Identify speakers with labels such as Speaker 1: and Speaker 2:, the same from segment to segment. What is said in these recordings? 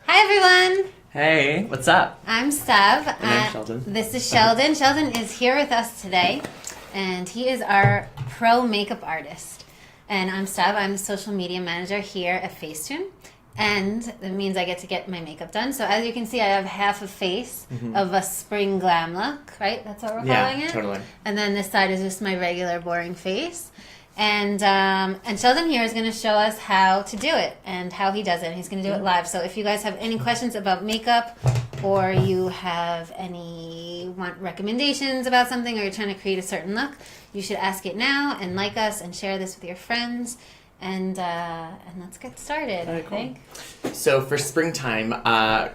Speaker 1: Hi everyone!
Speaker 2: Hey, what's up?
Speaker 1: I'm Steph.
Speaker 2: And I'm Sheldon.
Speaker 1: This is Sheldon. Sheldon is here with us today, and he is our pro makeup artist. And I'm Steph. I'm the social media manager here at Facetune. And that means I get to get my makeup done. So as you can see, I have half a face of a Spring Glam look, right? That's what we're calling it?
Speaker 2: Yeah, totally.
Speaker 1: And then this side is just my regular boring face. And Sheldon here is going to show us how to do it and how he does it. And he's going to do it live. So if you guys have any questions about makeup or you have want recommendations about something or you're trying to create a certain look, you should ask it now and like us and share this with your friends. And let's get started, I think.
Speaker 2: So for springtime,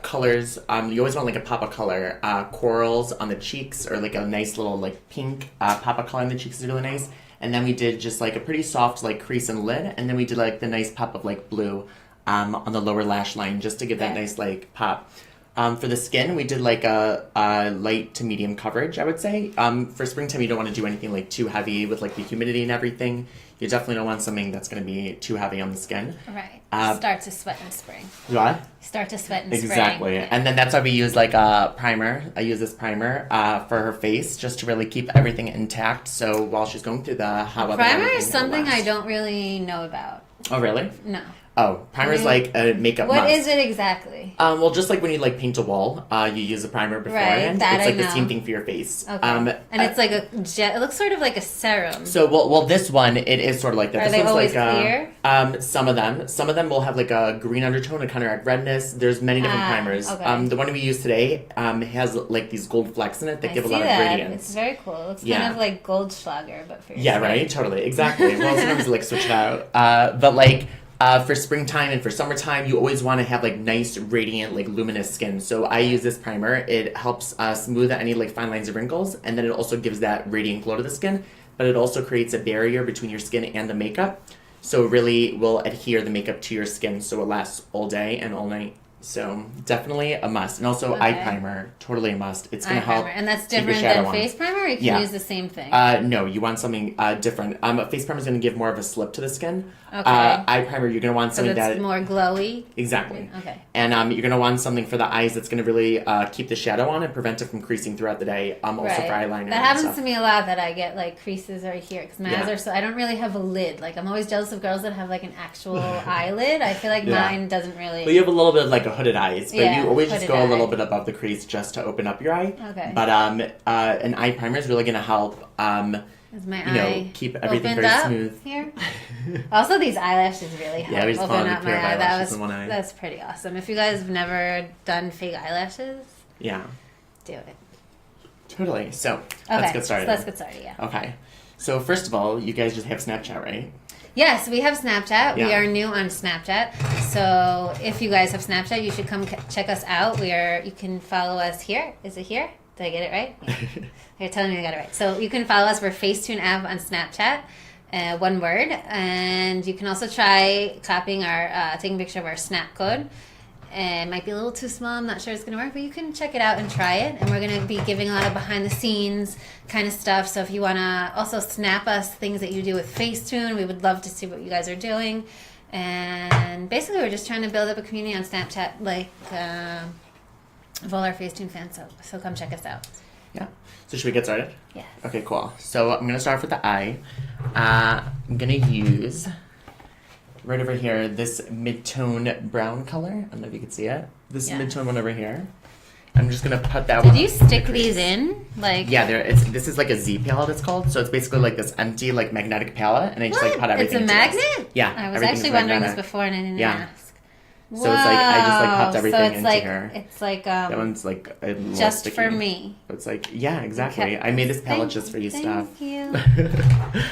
Speaker 2: colors, you always want like a pop of color. Corals on the cheeks or like a nice little like pink pop of color on the cheeks is really nice. And then we did just like a pretty soft like crease and lid. And then we did like the nice pop of like blue on the lower lash line just to give that nice like pop. For the skin, we did like a light to medium coverage, I would say. For springtime, you don't want to do anything like too heavy with like the humidity and everything. You definitely don't want something that's going to be too heavy on the skin.
Speaker 1: Right. Start to sweat in spring.
Speaker 2: What?
Speaker 1: Start to sweat in spring.
Speaker 2: Exactly. And then that's why we use like a primer. I use this primer for her face just to really keep everything intact. So while she's going through the hot weather.
Speaker 1: Primer is something I don't really know about.
Speaker 2: Oh, really?
Speaker 1: No.
Speaker 2: Oh, primer's like a makeup must.
Speaker 1: What is it exactly?
Speaker 2: Well, just like when you like paint a wall, you use a primer beforehand.
Speaker 1: That
Speaker 2: it's like
Speaker 1: I know.
Speaker 2: the same thing for your face.
Speaker 1: Okay. And it's like a jet. It looks sort of like a serum.
Speaker 2: So, well, this one it is sort of like that.
Speaker 1: Are
Speaker 2: This
Speaker 1: they
Speaker 2: one's
Speaker 1: always
Speaker 2: like,
Speaker 1: clear?
Speaker 2: Some of them will have like a green undertone to counteract redness. There's many different primers.
Speaker 1: Okay.
Speaker 2: The one we use today has like these gold flecks in it that give a lot of radiance.
Speaker 1: It's very cool. It looks kind of like Goldschlager, but for your skin.
Speaker 2: Right, totally, exactly. Well, sometimes you like switch it out, but like. For springtime and for summertime, you always want to have like nice, radiant, like luminous skin. So I use this primer. It helps smooth out any like fine lines or wrinkles, and then it also gives that radiant glow to the skin. But it also creates a barrier between your skin and the makeup, so it really will adhere the makeup to your skin, so it lasts all day and all night. So definitely a must, and also eye primer, totally a must. It's gonna help.
Speaker 1: And that's different than face primer. Or you can use the same thing.
Speaker 2: No, you want something different. A face primer is gonna give more of a slip to the skin.
Speaker 1: Okay.
Speaker 2: Eye primer, you're gonna want something
Speaker 1: that's more glowy.
Speaker 2: Exactly.
Speaker 1: Okay.
Speaker 2: And you're gonna want something for the eyes that's gonna really keep the shadow on and prevent it from creasing throughout the day. Also for eyeliner.
Speaker 1: That happens to me a lot. That I get like creases right here because my eyes are so. I don't really have a lid. Like I'm always jealous of girls that have like an actual eyelid. I feel like mine doesn't really.
Speaker 2: Well, you have a little bit of like a hooded eyes, but you always just go a little bit above the crease just to open up your eye.
Speaker 1: Okay.
Speaker 2: But an eye primer is really gonna help.
Speaker 1: Is my eye
Speaker 2: keep everything very smooth
Speaker 1: here? Also, these eyelashes really help
Speaker 2: we just
Speaker 1: open up my eye.
Speaker 2: That's
Speaker 1: pretty awesome. If you guys have never done fake eyelashes, do it.
Speaker 2: Totally. So let's get started.
Speaker 1: Yeah.
Speaker 2: Okay. So first of all, you guys just have Snapchat, right?
Speaker 1: Yes, we have Snapchat.
Speaker 2: Yeah.
Speaker 1: We are new on Snapchat. So if you guys have Snapchat, you should come check us out. You can follow us here. Is it here? Did I get it right? Yeah. You're telling me I got it right. So you can follow us. We're Facetune app on Snapchat, one word. And you can also try copying taking a picture of our Snap code. It might be a little too small. I'm not sure it's going to work, but you can check it out and try it. And we're going to be giving a lot of behind the scenes kind of stuff. So if you want to also snap us things that you do with Facetune, we would love to see what you guys are doing. And basically, we're just trying to build up a community on Snapchat, like of all our Facetune fans. So come check us out.
Speaker 2: Yeah. So should we get started?
Speaker 1: Yes.
Speaker 2: Okay, cool. So I'm going to start with the eye. I'm going to use, right over here, this mid-tone brown color. I don't know if you can see it. This mid-tone one over here. I'm just going to put that one.
Speaker 1: Did you stick these in?
Speaker 2: Yeah, this is like a Z palette, it's called. So it's basically like this empty, like magnetic palette. And I just like put everything
Speaker 1: It's a magnet?
Speaker 2: This. Yeah.
Speaker 1: I was actually wondering this before and I didn't ask.
Speaker 2: So it's like I just like popped everything into here.
Speaker 1: It's like
Speaker 2: that one's like a little
Speaker 1: just
Speaker 2: sticky.
Speaker 1: for me.
Speaker 2: It's like exactly.
Speaker 1: Okay.
Speaker 2: I made this palette just for you, stuff.
Speaker 1: Thank you,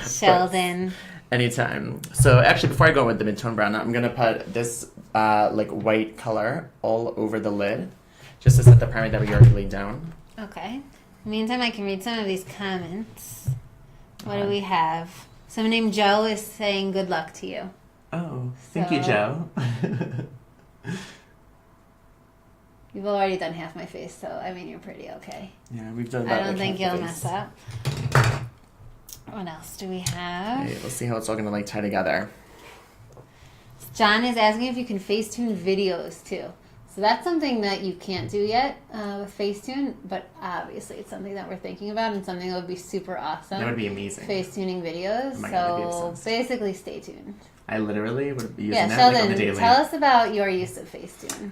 Speaker 1: Sheldon.
Speaker 2: Anytime. So actually, before I go with the mid-tone brown, I'm gonna put this like white color all over the lid, just to set the primer that we already laid down.
Speaker 1: Okay. In the meantime, I can read some of these comments. What do we have? Someone named Joe is saying good luck to you.
Speaker 2: Oh, thank you, Joe.
Speaker 1: You've already done half my face, so I mean, you're pretty okay.
Speaker 2: Yeah, we've done about
Speaker 1: I don't think you'll mess up. What else do we have?
Speaker 2: Okay, let's see how it's all gonna like tie together.
Speaker 1: John is asking if you can Facetune videos too. So that's something that you can't do yet with Facetune, but obviously it's something that we're thinking about and something that would be super awesome.
Speaker 2: That would be amazing.
Speaker 1: Facetuning videos.
Speaker 2: Oh my God, that'd be
Speaker 1: so
Speaker 2: obsessed.
Speaker 1: basically, stay tuned.
Speaker 2: I literally would be using that
Speaker 1: Sheldon,
Speaker 2: like on the daily.
Speaker 1: tell us about your use of Facetune.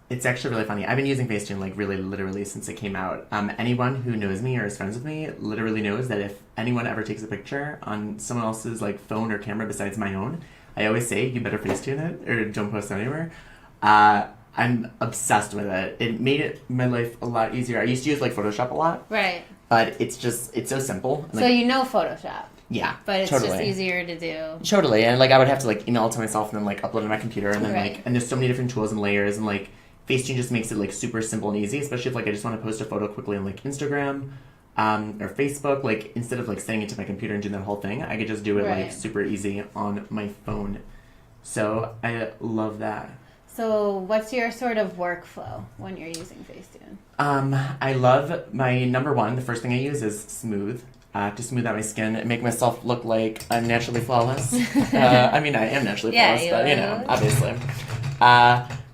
Speaker 2: It's actually really funny. I've been using Facetune like really literally since it came out. Anyone who knows me or is friends with me literally knows that if anyone ever takes a picture on someone else's like phone or camera besides my own, I always say you better Facetune it or don't post it anywhere. I'm obsessed with it. It made my life a lot easier. I used to use like Photoshop a lot.
Speaker 1: Right.
Speaker 2: But it's so simple.
Speaker 1: So
Speaker 2: like,
Speaker 1: you know Photoshop.
Speaker 2: Yeah.
Speaker 1: But it's
Speaker 2: totally.
Speaker 1: just easier to do.
Speaker 2: Totally. And like I would have to like email it to myself and then like upload it to my computer and then
Speaker 1: Right.
Speaker 2: like and there's so many different tools and layers and like Facetune just makes it like super simple and easy, especially if like I just want to post a photo quickly on like Instagram or Facebook. Like instead of like sending it to my computer and doing that whole thing, I could just do it
Speaker 1: Right.
Speaker 2: like super easy on my phone. So I love that.
Speaker 1: So what's your sort of workflow when you're using Facetune?
Speaker 2: I love my number one. The first thing I use is smooth. To smooth out my skin and make myself look like I'm naturally flawless. I mean, I am naturally flawless,
Speaker 1: you
Speaker 2: but you
Speaker 1: are.
Speaker 2: know, obviously.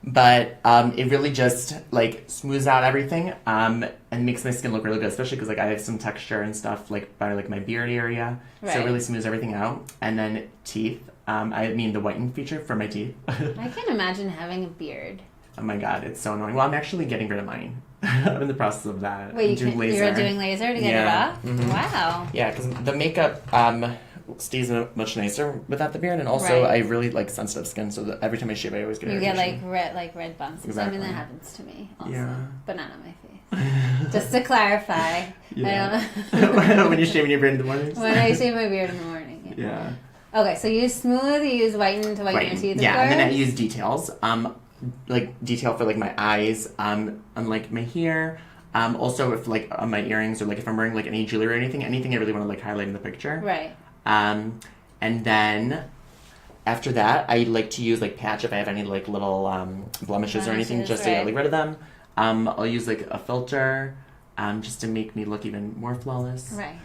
Speaker 2: But it really just like smooths out everything and makes my skin look really good, especially because like I have some texture and stuff like by like my beard area, so
Speaker 1: Right.
Speaker 2: it really smooths everything out. And then teeth. I mean the whiten feature for my teeth.
Speaker 1: I can imagine having a beard.
Speaker 2: Oh my god, it's so annoying. Well, I'm actually getting rid of mine. I'm in the process of that.
Speaker 1: Wait,
Speaker 2: I'm doing laser.
Speaker 1: you're doing laser to get
Speaker 2: Yeah.
Speaker 1: it off?
Speaker 2: Mhm.
Speaker 1: Wow.
Speaker 2: Yeah, because the makeup stays much nicer without the beard, and also
Speaker 1: Right.
Speaker 2: I really like sensitive skin, so that every time I shave, I always get
Speaker 1: You get
Speaker 2: irritation.
Speaker 1: like red bumps.
Speaker 2: Exactly.
Speaker 1: I mean, that happens to me also,
Speaker 2: Yeah.
Speaker 1: but not on my face. Just to clarify,
Speaker 2: Yeah.
Speaker 1: I don't
Speaker 2: When you're shaving your beard in the mornings.
Speaker 1: when I shave my beard in the morning.
Speaker 2: Yeah.
Speaker 1: Okay, so you use smooth, you use whiten to whiten your teeth.
Speaker 2: Yeah,
Speaker 1: of
Speaker 2: and then I
Speaker 1: course?
Speaker 2: use details. Like detail for like my eyes, on like my hair. Also if like on my earrings or like if I'm wearing like any jewelry or anything I really want to like highlight in the picture.
Speaker 1: Right.
Speaker 2: And then after that, I like to use like patch if I have any like little blemishes or anything,
Speaker 1: Blemishes,
Speaker 2: just to get
Speaker 1: right.
Speaker 2: like rid of them. I'll use like a filter, just to make me look even more flawless.
Speaker 1: Right.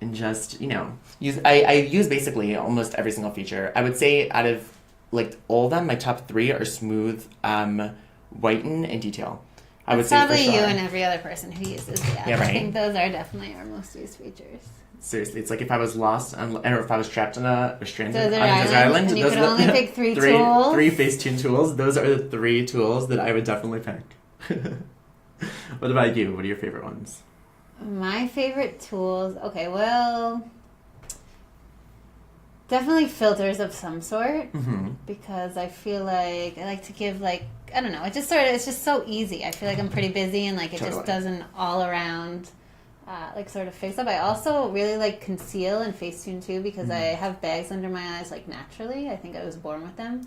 Speaker 2: And just I use basically almost every single feature. I would say out of like all of them, my top 3 are smooth, whiten, and detail. I would
Speaker 1: It's
Speaker 2: say for
Speaker 1: probably
Speaker 2: sure.
Speaker 1: you and every other person who uses the app.
Speaker 2: Yeah,
Speaker 1: I
Speaker 2: right.
Speaker 1: think those are definitely our most used features.
Speaker 2: Seriously, it's like if I was lost or if I was trapped on a stranded
Speaker 1: Desert
Speaker 2: on a desert
Speaker 1: island,
Speaker 2: island,
Speaker 1: and you
Speaker 2: those
Speaker 1: could
Speaker 2: are
Speaker 1: only
Speaker 2: the
Speaker 1: pick three tools.
Speaker 2: Three Facetune tools. Those are the 3 tools that I would definitely pick. What about you? What are your favorite ones?
Speaker 1: My favorite tools. Okay, well, definitely filters of some sort
Speaker 2: Mm-hmm.
Speaker 1: because I feel like I like to give like I don't know. It's just so easy. I feel like I'm pretty busy and like it
Speaker 2: Totally.
Speaker 1: just doesn't all around like sort of fix up. I also really like conceal and Facetune too because I have bags under my eyes like naturally. I think I was born with them.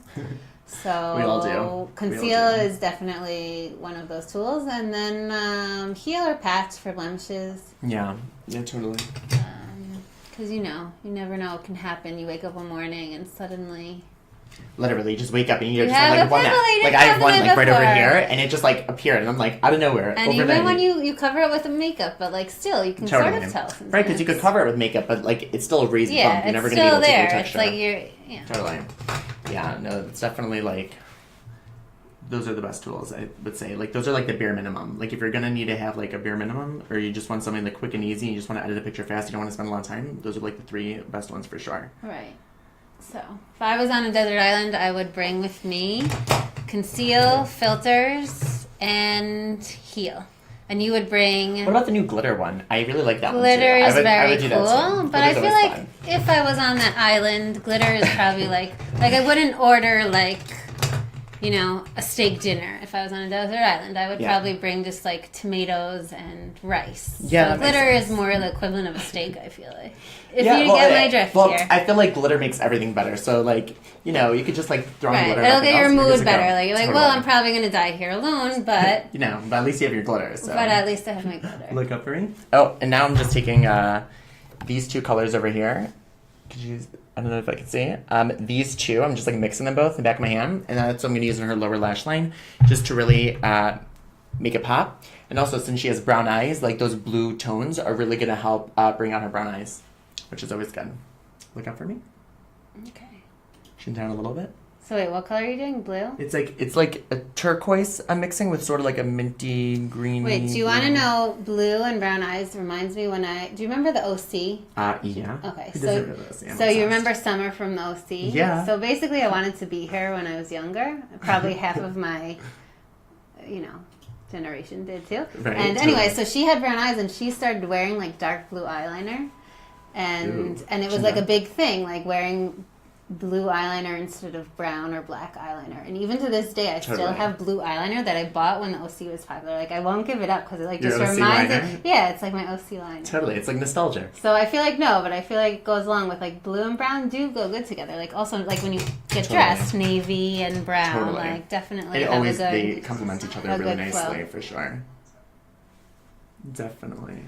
Speaker 1: So
Speaker 2: We all do.
Speaker 1: Conceal is definitely one of those tools, and then heal or patch for blemishes.
Speaker 2: Yeah, totally.
Speaker 1: Because you never know what can happen. You wake up one morning and suddenly
Speaker 2: Literally, just wake up and you
Speaker 1: You
Speaker 2: just
Speaker 1: have
Speaker 2: have like
Speaker 1: a
Speaker 2: one
Speaker 1: pimple
Speaker 2: that,
Speaker 1: you
Speaker 2: like
Speaker 1: didn't
Speaker 2: I have
Speaker 1: have
Speaker 2: one
Speaker 1: the
Speaker 2: like
Speaker 1: night
Speaker 2: right over
Speaker 1: before.
Speaker 2: here, and it just like appeared, and I'm like out of nowhere.
Speaker 1: and
Speaker 2: overnight.
Speaker 1: even when you cover it with the makeup, but like still you can sort of tell. Sometimes.
Speaker 2: Right, because you could cover it with makeup, but like it's still a raised bump.
Speaker 1: Yeah,
Speaker 2: You're
Speaker 1: it's
Speaker 2: never
Speaker 1: still
Speaker 2: gonna be able to
Speaker 1: there.
Speaker 2: get the
Speaker 1: It's
Speaker 2: texture.
Speaker 1: like you're
Speaker 2: Totally. Yeah, no, it's definitely like those are the best tools. I would say like those are like the bare minimum. Like if you're gonna need to have like a bare minimum, or you just want something like quick and easy, and you just want to edit a picture fast, you don't want to spend a lot of time. Those are like the 3 best ones for sure.
Speaker 1: right. So if I was on a desert island, I would bring with me conceal, filters, and heal. And you would bring
Speaker 2: What about the new glitter one? I really like that
Speaker 1: glitter
Speaker 2: one too.
Speaker 1: is
Speaker 2: I
Speaker 1: very
Speaker 2: would do that
Speaker 1: cool,
Speaker 2: too.
Speaker 1: but I
Speaker 2: Glitter's
Speaker 1: feel
Speaker 2: always
Speaker 1: like
Speaker 2: fun.
Speaker 1: if I was on that island, glitter is probably like I wouldn't order like a steak dinner. If I was on a desert island, I would
Speaker 2: Yeah.
Speaker 1: probably bring just like tomatoes and rice.
Speaker 2: Yeah,
Speaker 1: so
Speaker 2: that makes
Speaker 1: glitter
Speaker 2: sense.
Speaker 1: is more the equivalent of a steak. I feel like if
Speaker 2: Yeah,
Speaker 1: you
Speaker 2: well,
Speaker 1: get my drift
Speaker 2: well,
Speaker 1: here.
Speaker 2: I feel like glitter makes everything better. So like you could just like throw on
Speaker 1: Right,
Speaker 2: glitter.
Speaker 1: it'll
Speaker 2: nothing
Speaker 1: get your
Speaker 2: else, you're good
Speaker 1: mood
Speaker 2: to
Speaker 1: better.
Speaker 2: go.
Speaker 1: Like you're like,
Speaker 2: Totally.
Speaker 1: well, I'm probably gonna die here alone, but
Speaker 2: but at least you have your glitter. So.
Speaker 1: but at least I have my glitter.
Speaker 2: Look up for me. Oh, and now I'm just taking these 2 colors over here. Could you? I don't know if I can see it. These 2, I'm just like mixing them both in the back of my hand, and that's what I'm gonna use in her lower lash line, just to really make it pop. And also, since she has brown eyes, like those blue tones are really gonna help bring out her brown eyes, which is always good. Look out for me.
Speaker 1: Okay.
Speaker 2: Chin down a little bit.
Speaker 1: So wait, what color are you doing? Blue?
Speaker 2: It's like a turquoise I'm mixing with sort of like a minty green.
Speaker 1: Wait, do you want to know blue and brown eyes reminds me when do you remember the OC?
Speaker 2: Yeah.
Speaker 1: Okay,
Speaker 2: Who doesn't know this?
Speaker 1: so you remember Summer from the OC?
Speaker 2: Yeah.
Speaker 1: So basically I wanted to be her when I was younger. Probably half of my, generation did too.
Speaker 2: Right,
Speaker 1: and
Speaker 2: totally.
Speaker 1: anyway, so she had brown eyes and she started wearing like dark blue eyeliner. And it was like a big thing, like wearing blue eyeliner instead of brown or black eyeliner. And even to this day, I still have blue eyeliner that I bought when the OC was popular. Like, I won't give it up because it like just reminds me. Yeah, it's like my OC liner.
Speaker 2: Totally. It's like nostalgia.
Speaker 1: So I feel like it goes along with like blue and brown do go good together. Like also like when you get dressed, navy and brown, like definitely
Speaker 2: they complement each other really nicely for sure. Definitely.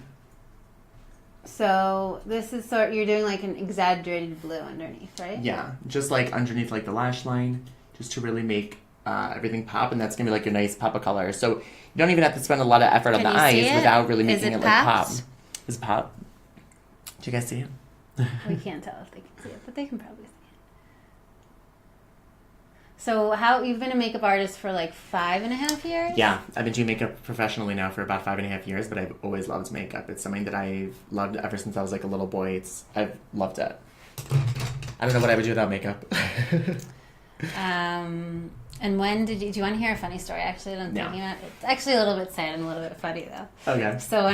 Speaker 1: So this is you're doing like an exaggerated blue underneath, right?
Speaker 2: Yeah, just like underneath like the lash line, just to really make everything pop, and that's gonna be like a nice pop of color. So you don't even have to spend a lot of effort on the eyes without really making it like pop. Is it pop? Do you guys see it?
Speaker 1: We can't tell if they can see it, but they can probably see it. So you've been a makeup artist for like 5.5 years?
Speaker 2: Yeah, I've been doing makeup professionally now for about 5.5 years, but I've always loved makeup. It's something that I've loved ever since I was like a little boy. I've loved it. I don't know what I would do without makeup.
Speaker 1: And when do you want to hear a funny story? Actually, I'm thinking about it. It's actually a little bit sad and a little bit funny though.
Speaker 2: Okay.
Speaker 1: So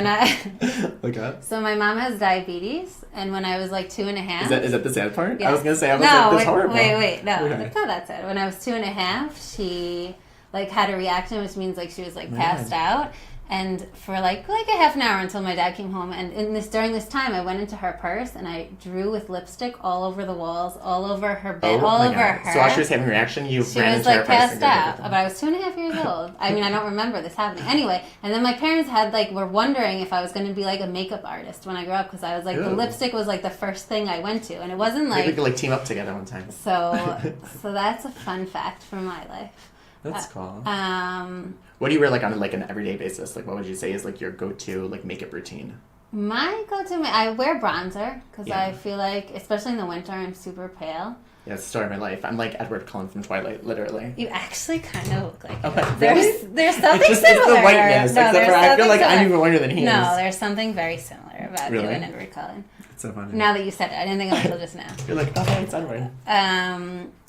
Speaker 1: so my mom has diabetes, and when I was like 2.5.
Speaker 2: Is that the sad part?
Speaker 1: Yes.
Speaker 2: I was gonna say that's horrible.
Speaker 1: Wait, no, it's not that sad. When I was 2.5, she like had a reaction, which means like she was like passed out. And for like a half an hour until my dad came home, and during this time, I went into her purse and I drew with lipstick all over the walls, all over her bed, all over her.
Speaker 2: So while she was having a reaction, she was like
Speaker 1: passed out. But I was 2.5 years old. I mean, I don't remember this happening. Anyway, and then my parents were wondering if I was going to be like a makeup artist when I grew up, because I was like the lipstick was like the first thing I went to, and it wasn't like
Speaker 2: we could like team up together one time.
Speaker 1: So that's a fun fact from my life.
Speaker 2: That's cool. What do you wear like on like an everyday basis? Like, what would you say is like your go-to like makeup routine?
Speaker 1: My go-to, I wear bronzer because I feel like, especially in the winter, I'm super pale.
Speaker 2: Yeah, it's the story of my life. I'm like Edward Cullen from Twilight, literally.
Speaker 1: You actually kind of look like him.
Speaker 2: Oh, really?
Speaker 1: There's something similar.
Speaker 2: It's the whiteness.
Speaker 1: No,
Speaker 2: I feel like I'm even whiter than he is.
Speaker 1: No, there's something very similar about you and Edward Cullen.
Speaker 2: It's so funny.
Speaker 1: Now that you said it, I didn't think of it until just now.
Speaker 2: You're like, oh, it's Edward.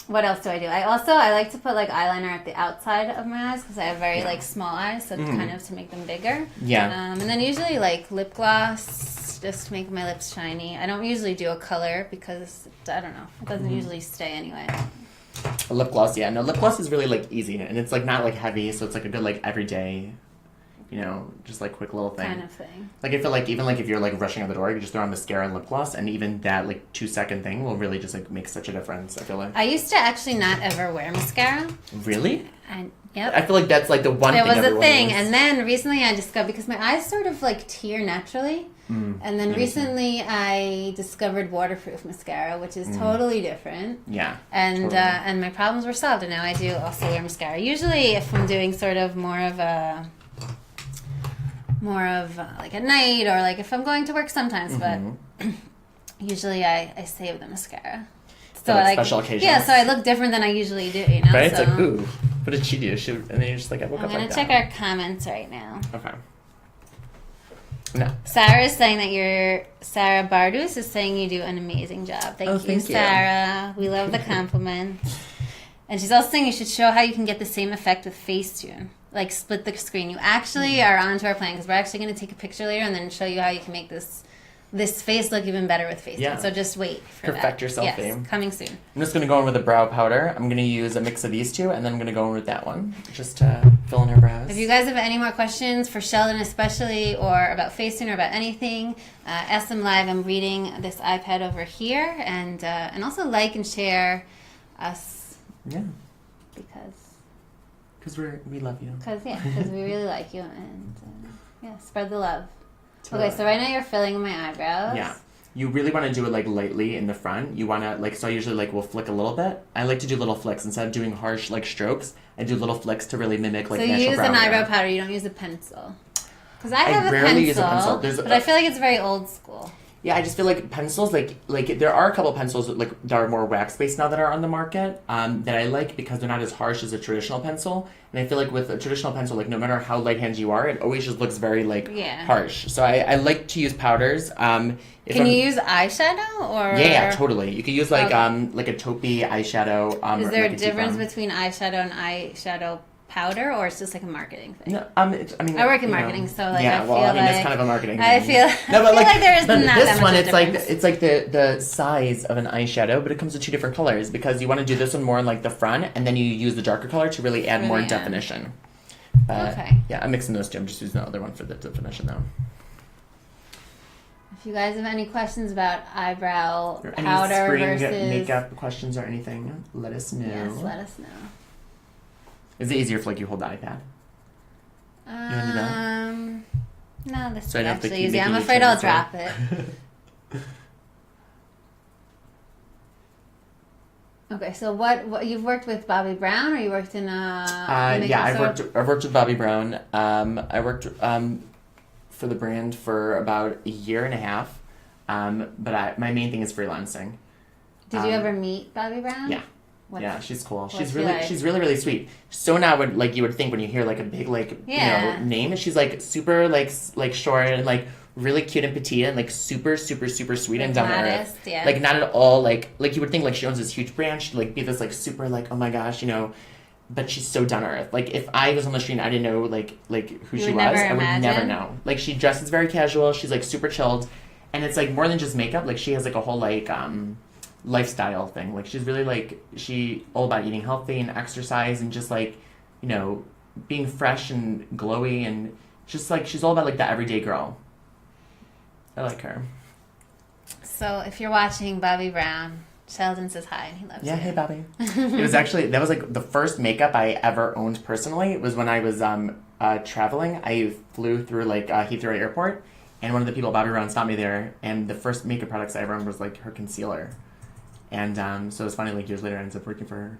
Speaker 1: What else do I do? I like to put like eyeliner at the outside of my eyes because I have very like small eyes, so kind of to make them bigger.
Speaker 2: Yeah.
Speaker 1: And then usually like lip gloss just to make my lips shiny. I don't usually do a color because I don't know, it doesn't usually stay anyway.
Speaker 2: A lip gloss, yeah. No, lip gloss is really like easy, and it's like not like heavy, so it's like a good like everyday, just like quick little thing.
Speaker 1: Kind of thing.
Speaker 2: Like I feel like even like if you're like rushing out the door, you just throw on mascara and lip gloss, and even that like 2-second thing will really just like make such a difference. I feel like.
Speaker 1: I used to actually not ever wear mascara.
Speaker 2: Really?
Speaker 1: Yep.
Speaker 2: I feel like that's like the one thing.
Speaker 1: It was a thing, and then recently I discovered, because my eyes sort of like tear naturally, and then recently I discovered waterproof mascara, which is totally different.
Speaker 2: Yeah.
Speaker 1: And
Speaker 2: totally.
Speaker 1: And my problems were solved, and now I do also wear mascara. Usually, if I'm doing sort of more of like at night, or like if I'm going to work sometimes, but usually I save the mascara.
Speaker 2: So like special occasions.
Speaker 1: Yeah, so I look different than I usually do,
Speaker 2: Right?
Speaker 1: So,
Speaker 2: it's like, ooh, what did she do? And then you're just like, I woke up like that.
Speaker 1: I'm going to check our comments right now.
Speaker 2: Okay. No.
Speaker 1: Sarah is saying that Sarah Bardus is saying you do an amazing job. Thank you, Sarah. We love the compliment. And she's also saying you should show how you can get the same effect with Facetune. Like split the screen. You actually are onto our plan, because we're actually going to take a picture later and then show you how you can make this face look even better with Facetune.
Speaker 2: Yeah.
Speaker 1: So just wait for
Speaker 2: Perfect your selfie.
Speaker 1: Yes, coming soon.
Speaker 2: I'm just going to go in with a brow powder. I'm going to use a mix of these two, and then I'm going to go in with that one, just to fill in her brows.
Speaker 1: If you guys have any more questions for Sheldon especially, or about Facetune, or about anything, ask them live. I'm reading this iPad over here, and also like and share us.
Speaker 2: Yeah.
Speaker 1: Because
Speaker 2: we love you.
Speaker 1: Because we really like you, and spread the love. Totally. Okay, so right now you're filling my eyebrows.
Speaker 2: Yeah. You really want to do it like lightly in the front. You want to like, so I usually like will flick a little bit. I like to do little flicks instead of doing harsh like strokes. I do little flicks to really mimic like natural brow.
Speaker 1: So you use an eyebrow powder. You don't use a pencil. Because I have a pencil,
Speaker 2: use a pencil.
Speaker 1: But I feel like it's very old school.
Speaker 2: Yeah, I just feel like pencils, like there are a couple pencils like that are more wax based now that are on the market that I like because they're not as harsh as a traditional pencil. And I feel like with a traditional pencil, like no matter how light handed you are, it always just looks very like harsh. So I like to use powders.
Speaker 1: Can you use eyeshadow or?
Speaker 2: Yeah, totally. You could use like a taupey eyeshadow.
Speaker 1: Is there
Speaker 2: like
Speaker 1: a difference between eyeshadow and eyeshadow powder, or it's just like a marketing thing?
Speaker 2: No, I mean,
Speaker 1: I work in marketing, so like
Speaker 2: yeah.
Speaker 1: I feel
Speaker 2: it's kind of a marketing thing.
Speaker 1: I feel like there is not that much difference.
Speaker 2: It's like the size of an eyeshadow, but it comes with 2 different colors because you want to do this one more in like the front, and then you use the darker color to really add more definition.
Speaker 1: Okay.
Speaker 2: Yeah, I'm mixing those two. I'm just using the other one for the definition though.
Speaker 1: If you guys have any questions about eyebrow
Speaker 2: or
Speaker 1: powder
Speaker 2: any spring
Speaker 1: versus
Speaker 2: makeup questions or anything, let us know.
Speaker 1: Yes, let us know.
Speaker 2: Is it easier if like you hold the iPad?
Speaker 1: No, this
Speaker 2: So
Speaker 1: is
Speaker 2: I don't have to
Speaker 1: actually
Speaker 2: keep
Speaker 1: easy. I'm
Speaker 2: making you
Speaker 1: afraid
Speaker 2: turn
Speaker 1: I'll
Speaker 2: this way.
Speaker 1: drop it. Okay, so what you've worked with Bobbi Brown, or you worked in a makeup store?
Speaker 2: I've worked with Bobbi Brown. I worked for the brand for about a year and a half. But my main thing is freelancing.
Speaker 1: Did you ever meet Bobbi Brown?
Speaker 2: Yeah. Yeah, she's cool. She's
Speaker 1: she
Speaker 2: really, really sweet. So now you would think when you hear like a big name, she's like super like short and like really cute and petite and like super, super, super sweet and down to earth.
Speaker 1: Yeah.
Speaker 2: Like not at all like you would think like she owns this huge brand, she'd like be this like super like, oh my gosh, but she's so down to earth. Like if I was on the street and I didn't know like who she was, I would never know. Like she dresses very casual, she's like super chilled, and it's like more than just makeup. Like she has like a whole like lifestyle thing. Like she's really like all about eating healthy and exercise and just like being fresh and glowy, and just like she's all about like the everyday girl. I like her.
Speaker 1: So if you're watching Bobbi Brown, Sheldon says hi and he loves you.
Speaker 2: Yeah, hey Bobby. It was actually that was like the first makeup I ever owned personally. It was when I was traveling. I flew through like Heathrow Airport, and one of the people Bobbi Brown stopped me there, and the first makeup products I ever owned was like her concealer. And so it was funny, like years later I ended up working for her.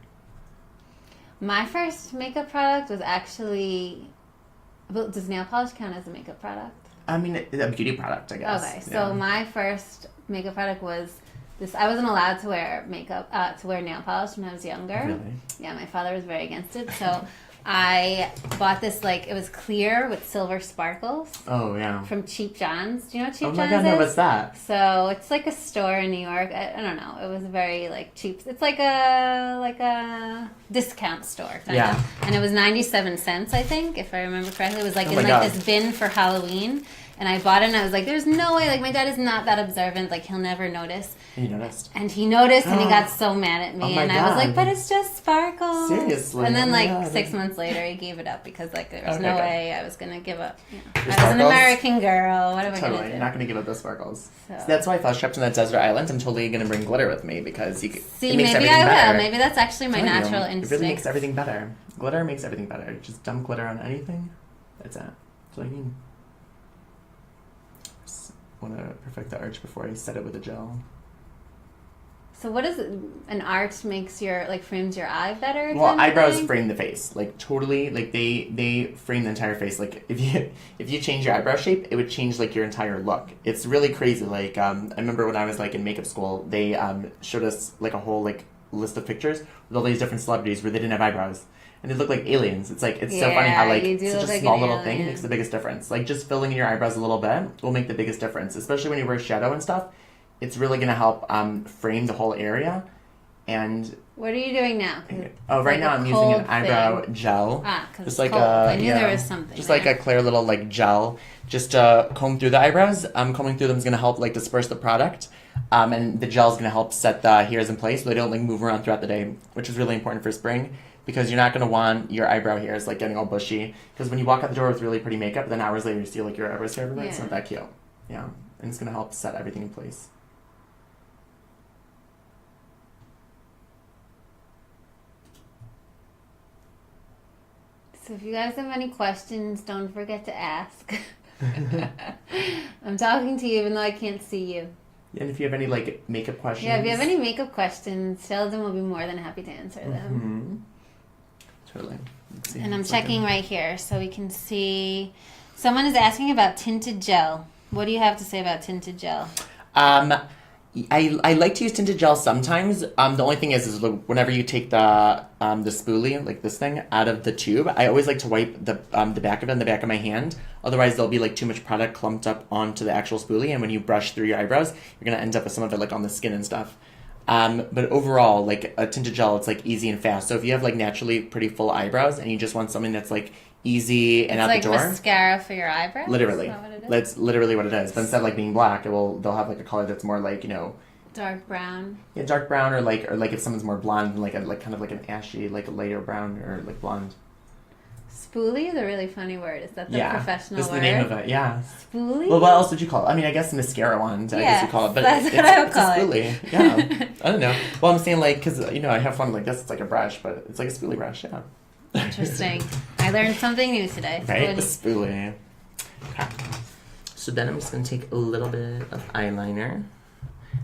Speaker 1: My first makeup product was actually... Well, does nail polish count as a makeup product?
Speaker 2: I mean, a beauty product, I guess.
Speaker 1: Okay, so my first makeup product was this. I wasn't allowed to wear makeup, to wear nail polish when I was younger.
Speaker 2: Really?
Speaker 1: Yeah, my father was very against it. So I bought this, like, it was clear with silver sparkles.
Speaker 2: Oh, yeah.
Speaker 1: From Cheap John's. Do you know what Cheap John's is?
Speaker 2: Oh my god, no, what's that?
Speaker 1: So it's like a store in New York. I don't know. It was very like cheap. It's like a discount store kind of. And it was 97 cents, I think, if I remember correctly. It was like this bin for Halloween. And I bought it and I was like, there's no way. Like, my dad is not that observant. Like, he'll never notice.
Speaker 2: And you noticed.
Speaker 1: And he noticed and he got so mad at me.
Speaker 2: And
Speaker 1: I was like, but it's just sparkles.
Speaker 2: Seriously?
Speaker 1: And then, like, 6 months later, he gave it up because, like, there was no way I was going to give up. I was
Speaker 2: sparkles?
Speaker 1: an American girl. What am I going to do?
Speaker 2: Totally. You're not going to give up those sparkles. So that's why if I was trapped on that desert island, I'm totally going to bring glitter with me because it makes
Speaker 1: maybe
Speaker 2: everything
Speaker 1: I
Speaker 2: better.
Speaker 1: will. Maybe that's actually my natural instinct.
Speaker 2: It really makes everything better. Glitter makes everything better. Just dump glitter on anything. That's it. That's what I mean. Want to perfect the arch before I set it with a gel.
Speaker 1: So what is it? An arch makes your, like, frames your eye better?
Speaker 2: Well, eyebrows frame the face, like totally. Like they frame the entire face. Like if you change your eyebrow shape, it would change like your entire look. It's really crazy. Like I remember when I was like in makeup school, they showed us like a whole like list of pictures with all these different celebrities where they didn't have eyebrows. And they look like aliens. It's like, it's so funny how like such a small little thing makes the biggest difference. Like just filling in your eyebrows a little bit will make the biggest difference, especially when you wear shadow and stuff. It's really going to help frame the whole area. And
Speaker 1: what are you doing now?
Speaker 2: Right now I'm using an eyebrow gel.
Speaker 1: Because
Speaker 2: just like
Speaker 1: cold. I knew there was something.
Speaker 2: Just like a clear little like gel, just to comb through the eyebrows. Combing through them is going to help like disperse the product. And the gel is going to help set the hairs in place so they don't like move around throughout the day, which is really important for spring. Because you're not going to want your eyebrow hairs like getting all bushy. Because when you walk out the door with really pretty makeup, then hours later you see like your eyebrows hair everywhere. It's not that cute. Yeah, and it's going to help set everything in place.
Speaker 1: So if you guys have any questions, don't forget to ask. I'm talking to you even though I can't see you.
Speaker 2: And if you have any like makeup questions.
Speaker 1: Yeah, if you have any makeup questions, Sheldon will be more than happy to answer them.
Speaker 2: Mm-hmm. Totally.
Speaker 1: And I'm checking right here so we can see. Someone is asking about tinted gel. What do you have to say about tinted gel?
Speaker 2: I like to use tinted gel sometimes. The only thing is whenever you take the spoolie, like this thing, out of the tube, I always like to wipe the back of it on the back of my hand. Otherwise, there'll be like too much product clumped up onto the actual spoolie, and when you brush through your eyebrows, you're gonna end up with some of it like on the skin and stuff. But overall, like a tinted gel, it's like easy and fast. So if you have like naturally pretty full eyebrows and you just want something that's like easy and out the door,
Speaker 1: it's like mascara for your eyebrows.
Speaker 2: Literally,
Speaker 1: is that what it is?
Speaker 2: that's literally what it is. But instead of like being black, they'll have like a color that's more like
Speaker 1: dark brown.
Speaker 2: Yeah, dark brown, or like if someone's more blonde, like kind of like an ashy, like a lighter brown or like blonde.
Speaker 1: Spoolie is a really funny word. Is that the professional word?
Speaker 2: That's the name of it. Yeah.
Speaker 1: Spoolie.
Speaker 2: Well, what else would you call it? I mean, I guess mascara wand. I guess you call it, but
Speaker 1: that's what I would call
Speaker 2: a spoolie. Yeah. I don't know. Well, I'm saying like because I have fun like this. It's like a brush, but it's like a spoolie brush. Yeah.
Speaker 1: Interesting. I learned something new today.
Speaker 2: Right, the spoolie. Okay. So then I'm just gonna take a little bit of eyeliner.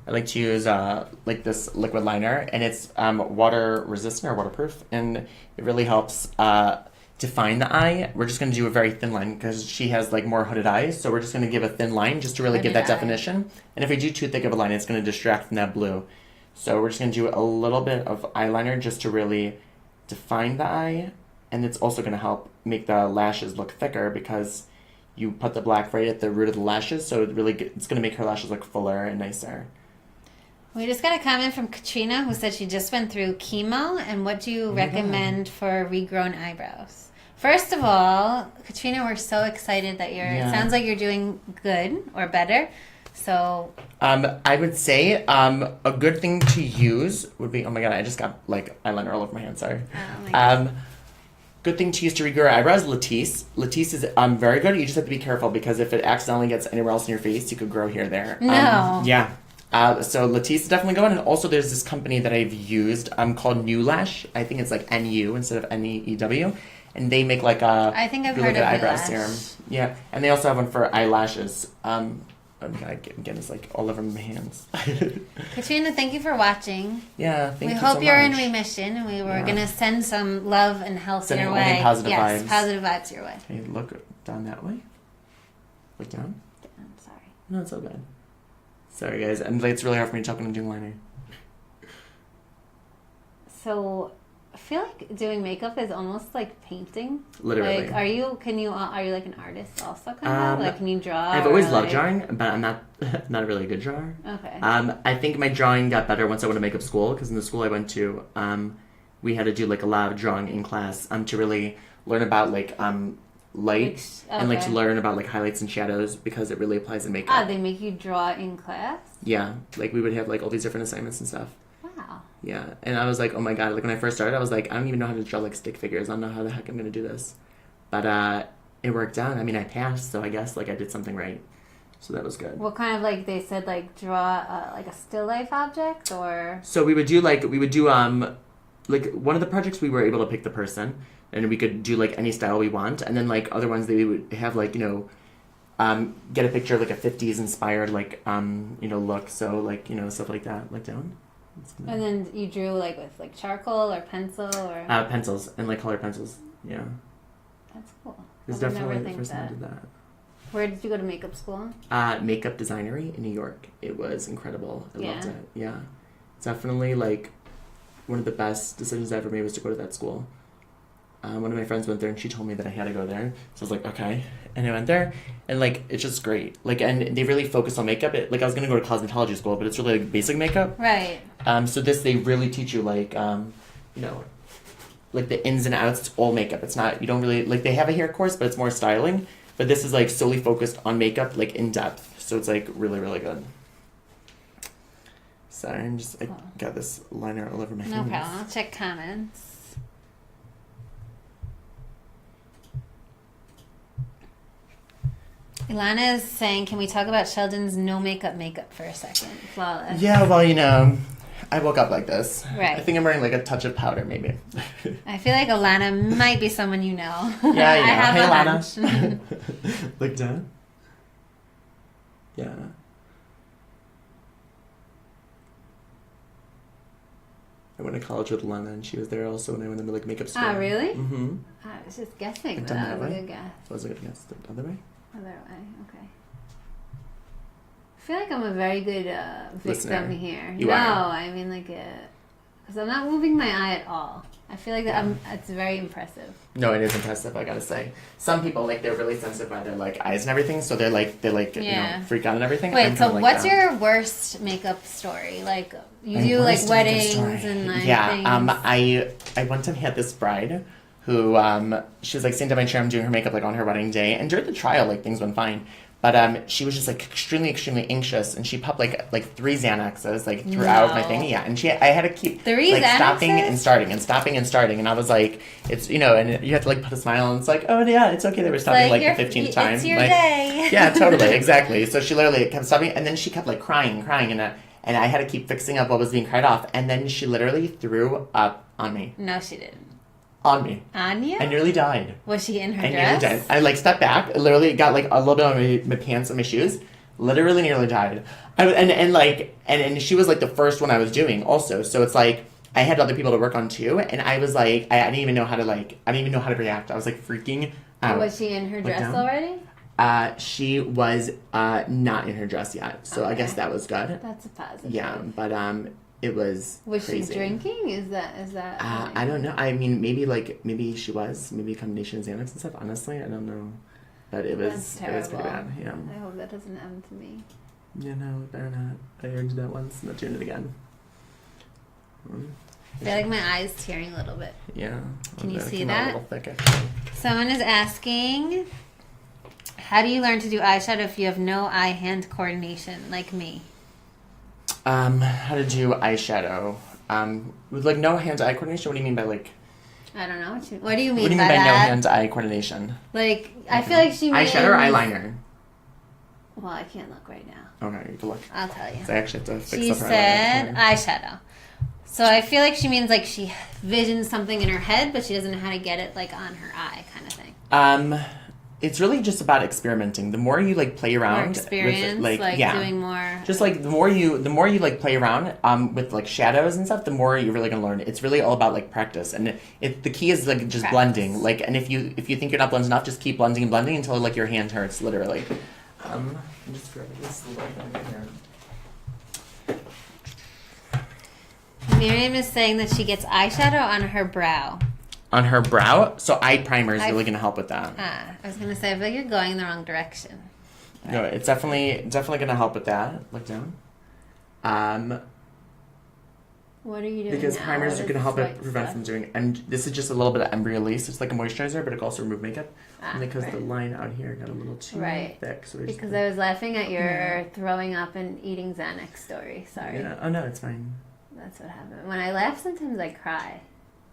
Speaker 2: I like to use like this liquid liner, and it's water resistant or waterproof, and it really helps define the eye. We're just going to do a very thin line because she has like more hooded eyes, so we're just going to give a thin line just to really give that definition. And if we do too thick of a line, it's going to distract from that blue. So we're just going to do a little bit of eyeliner just to really define the eye, and it's also going to help make the lashes look thicker because you put the black right at the root of the lashes, so it's going to make her lashes look fuller and nicer.
Speaker 1: We just got a comment from Katrina who said she just went through chemo, and what do you recommend for regrown eyebrows? First of all, Katrina, we're so excited that it sounds like you're doing good or better. So
Speaker 2: I would say a good thing to use would be, oh my god, I just got like eyeliner all over my hand, sorry.
Speaker 1: Oh my god.
Speaker 2: Good thing to use to regrow your eyebrows, Latisse. Latisse is very good. You just have to be careful because if it accidentally gets anywhere else in your face, you could grow hair there.
Speaker 1: No.
Speaker 2: Yeah. So Latisse is definitely going, and also there's this company that I've used called New Lash. I think it's like NU instead of NEEW, and they make like a
Speaker 1: I think I've
Speaker 2: really
Speaker 1: heard
Speaker 2: good
Speaker 1: of
Speaker 2: eyebrow
Speaker 1: Lash.
Speaker 2: serum. Yeah, and they also have one for eyelashes. Again, it's like all over my hands.
Speaker 1: Katrina, thank you for watching.
Speaker 2: Yeah, thank you so much.
Speaker 1: We hope you're in remission, and we were gonna send some love and health your way.
Speaker 2: Only positive vibes.
Speaker 1: Yes, positive vibes your way.
Speaker 2: Okay, look down that way. Look down.
Speaker 1: I'm sorry.
Speaker 2: No, it's all bad. Sorry, guys. And it's really hard for me to talk when I'm doing liner.
Speaker 1: So, I feel like doing makeup is almost like painting.
Speaker 2: Literally.
Speaker 1: Like, are you like an artist also kind of? Like, can you draw?
Speaker 2: I've always loved drawing, but I'm not a really good drawer.
Speaker 1: Okay.
Speaker 2: I think my drawing got better once I went to makeup school, because in the school I went to, we had to do like a lot of drawing in class to really learn about like light and like to learn about like highlights and shadows, because it really applies in makeup.
Speaker 1: They make you draw in class?
Speaker 2: Yeah, like we would have like all these different assignments and stuff.
Speaker 1: Wow.
Speaker 2: Yeah, and I was like, oh my god, like when I first started, I was like, I don't even know how to draw like stick figures. I don't know how the heck I'm gonna do this. But it worked out. I mean, I passed, so I guess like I did something right. So that was good.
Speaker 1: What kind of like they said like draw like a still life object or?
Speaker 2: So we would do like one of the projects we were able to pick the person, and we could do like any style we want, and then like other ones they would have like get a picture of like a 50s inspired like look, so like stuff like that, like down.
Speaker 1: And then you drew like with like charcoal or pencil or
Speaker 2: pencils and like color pencils. Yeah,
Speaker 1: that's cool.
Speaker 2: It's definitely the first time I did that.
Speaker 1: Where did you go to makeup school?
Speaker 2: Makeup Designery in New York. It was incredible. I loved it. Yeah, definitely like one of the best decisions I ever made was to go to that school. One of my friends went there, and she told me that I had to go there. So I was like, okay. And I went there, and like it's just great. Like, and they really focus on makeup. Like I was gonna go to cosmetology school, but it's really like basic makeup.
Speaker 1: Right.
Speaker 2: So they really teach you like like the ins and outs. It's all makeup. It's not, you don't really like, they have a hair course, but it's more styling. But this is like solely focused on makeup, like in depth. So it's like really, really good. Sorry, I got this liner all over my hands.
Speaker 1: No problem. I'll check comments. Ilana is saying, can we talk about Sheldon's no makeup for a second? Flawless.
Speaker 2: Yeah, well, I woke up like this.
Speaker 1: Right.
Speaker 2: I think I'm wearing like a touch of powder, maybe.
Speaker 1: I feel like Ilana might be someone you know.
Speaker 2: Yeah,
Speaker 1: I have
Speaker 2: hey,
Speaker 1: a
Speaker 2: Ilana.
Speaker 1: hunch.
Speaker 2: Look down. Yeah. I went to college with Lana, and she was there also when I went into like makeup school.
Speaker 1: Ah, really?
Speaker 2: Mm-hmm.
Speaker 1: I was just guessing, but
Speaker 2: Done
Speaker 1: that
Speaker 2: that
Speaker 1: was a
Speaker 2: way?
Speaker 1: good guess.
Speaker 2: That was a good guess. The other way?
Speaker 1: Other way, okay. I feel like I'm a very good victim
Speaker 2: Listener.
Speaker 1: here.
Speaker 2: You
Speaker 1: no,
Speaker 2: are.
Speaker 1: I mean like because I'm not moving my eye at all. I feel like it's very impressive.
Speaker 2: No, it is impressive, I gotta say. Some people, like, they're really sensitive by their, like, eyes and everything, so they're like,
Speaker 1: Yeah.
Speaker 2: freak out and everything.
Speaker 1: Wait,
Speaker 2: I'm
Speaker 1: so
Speaker 2: kinda like
Speaker 1: what's
Speaker 2: that.
Speaker 1: your worst makeup story? Like, you
Speaker 2: My
Speaker 1: do, like,
Speaker 2: worst makeup
Speaker 1: weddings
Speaker 2: story.
Speaker 1: and, like,
Speaker 2: Yeah,
Speaker 1: things.
Speaker 2: I one time had this bride who, she was, like, sitting down my chair, I'm doing her makeup, like, on her wedding day, and during the trial, like, things went fine. But she was just like extremely, extremely anxious, and she popped like 3 Xanaxes like throughout my thing. Yeah, and I had to keep
Speaker 1: 3
Speaker 2: like stopping
Speaker 1: Xanaxes?
Speaker 2: and starting and stopping and starting, and I was like, it's and you have to like put a smile on. It's like, oh yeah, it's okay. They were stopping like the 15th time.
Speaker 1: It's your
Speaker 2: like,
Speaker 1: day.
Speaker 2: Yeah, totally, exactly. So she literally kept stopping, and then she kept like crying, and I had to keep fixing up what was being cried off, and then she literally threw up on me.
Speaker 1: No, she didn't.
Speaker 2: On me.
Speaker 1: On you?
Speaker 2: I nearly died.
Speaker 1: Was she in her
Speaker 2: I
Speaker 1: dress?
Speaker 2: nearly died. I like stepped back, literally got like a little bit on my pants and my shoes. Literally nearly died. And she was like the first one I was doing also. So it's like I had other people to work on too, and I was like I didn't even know how to react. I was like freaking out.
Speaker 1: Was she in her dress
Speaker 2: down.
Speaker 1: already?
Speaker 2: She was not in her dress yet, so I guess that was good.
Speaker 1: That's a positive.
Speaker 2: Yeah, but it was.
Speaker 1: Was
Speaker 2: crazy.
Speaker 1: she drinking? Is that?
Speaker 2: I don't know. I mean, maybe she was. Maybe a combination of Xanax and stuff. Honestly, I don't know. But it was pretty bad. Yeah.
Speaker 1: I hope that doesn't happen to me.
Speaker 2: Yeah, no, it better not. I already did that once. Not doing it again.
Speaker 1: I feel like my eye's tearing a little bit.
Speaker 2: Yeah.
Speaker 1: Can you see
Speaker 2: came out
Speaker 1: that?
Speaker 2: a little thick, actually.
Speaker 1: Someone is asking, how do you learn to do eyeshadow if you have no eye-hand coordination, like me?
Speaker 2: How to do eyeshadow. With like no hand-eye coordination. What do you mean by like?
Speaker 1: I don't know. What do you mean
Speaker 2: What do you
Speaker 1: by
Speaker 2: mean by no
Speaker 1: that?
Speaker 2: hand-eye coordination?
Speaker 1: Like, I feel like she means...
Speaker 2: Eyeshadow or eyeliner?
Speaker 1: Well, I can't look right now.
Speaker 2: Okay, you can look.
Speaker 1: I'll tell you.
Speaker 2: So I actually have to fix
Speaker 1: She
Speaker 2: up her
Speaker 1: said
Speaker 2: eyeliner.
Speaker 1: eyeshadow. So I feel like she means like she visions something in her head, but she doesn't know how to get it like on her eye, kind of thing.
Speaker 2: It's really just about experimenting. The more you like play around
Speaker 1: More experience,
Speaker 2: with
Speaker 1: like doing more.
Speaker 2: Just like the more you like play around with like shadows and stuff, the more you're really gonna learn. It's really all about like practice, and the key is like just blending. Like, and if you think you're not blending enough, just keep blending and blending until like your hand hurts, literally. I'm just grabbing this little thing here.
Speaker 1: Miriam is saying that she gets eyeshadow on her brow.
Speaker 2: On her brow, so eye primer is really gonna help with that.
Speaker 1: I was gonna say I feel like you're going in the wrong direction.
Speaker 2: No, it's definitely gonna help with that. Look down.
Speaker 1: What are you doing
Speaker 2: Because
Speaker 1: now?
Speaker 2: primers
Speaker 1: What
Speaker 2: are
Speaker 1: is
Speaker 2: going to help
Speaker 1: this
Speaker 2: it
Speaker 1: white
Speaker 2: prevent
Speaker 1: stuff?
Speaker 2: from doing. And this is just a little bit of embryolase. It's like a moisturizer, but it can also remove makeup. And because
Speaker 1: right.
Speaker 2: the line out here got a little too thick, so
Speaker 1: Because I was laughing at your throwing up and eating Xanax story. Sorry.
Speaker 2: Yeah. Oh no, it's fine.
Speaker 1: That's what happened. When I laugh, sometimes I cry.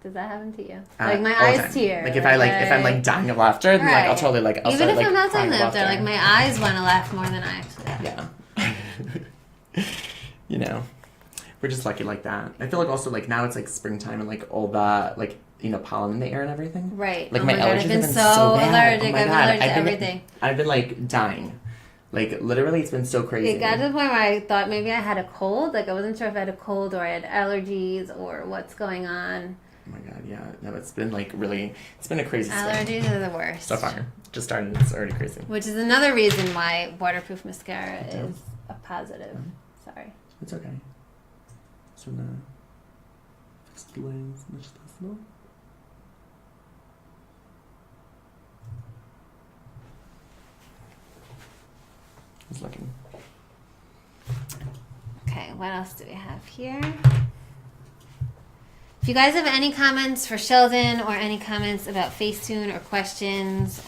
Speaker 1: Does that happen to you? Like my
Speaker 2: all the
Speaker 1: eyes
Speaker 2: time.
Speaker 1: tear.
Speaker 2: Like if I'm like dying of laughter, then like I'll totally like. I'll
Speaker 1: Even
Speaker 2: start,
Speaker 1: if
Speaker 2: like,
Speaker 1: I'm not
Speaker 2: crying
Speaker 1: dying
Speaker 2: of
Speaker 1: of laughter, like my eyes want to laugh more than I actually laugh.
Speaker 2: Yeah. You know, we're just lucky like that. I feel like also like now it's like springtime and like all the like pollen in the air and everything.
Speaker 1: Right.
Speaker 2: Like
Speaker 1: oh
Speaker 2: my
Speaker 1: my God,
Speaker 2: allergies
Speaker 1: I've been
Speaker 2: have been
Speaker 1: so
Speaker 2: bad.
Speaker 1: allergic.
Speaker 2: Oh my
Speaker 1: I've been
Speaker 2: God.
Speaker 1: allergic to everything.
Speaker 2: I've been like dying. Like literally, it's been so crazy.
Speaker 1: It got to the point where I thought maybe I had a cold. Like I wasn't sure if I had a cold or I had allergies or what's going on.
Speaker 2: Oh my God, yeah. No, it's been like really, it's been a crazy spring.
Speaker 1: Allergies are the worst.
Speaker 2: So far. Just started, it's already crazy.
Speaker 1: Which is another reason why waterproof mascara is a positive. Sorry.
Speaker 2: It's okay. So now, fix the lines as much as possible. Just looking.
Speaker 1: Okay, what else do we have here? If you guys have any comments for Sheldon or any comments about Facetune or questions,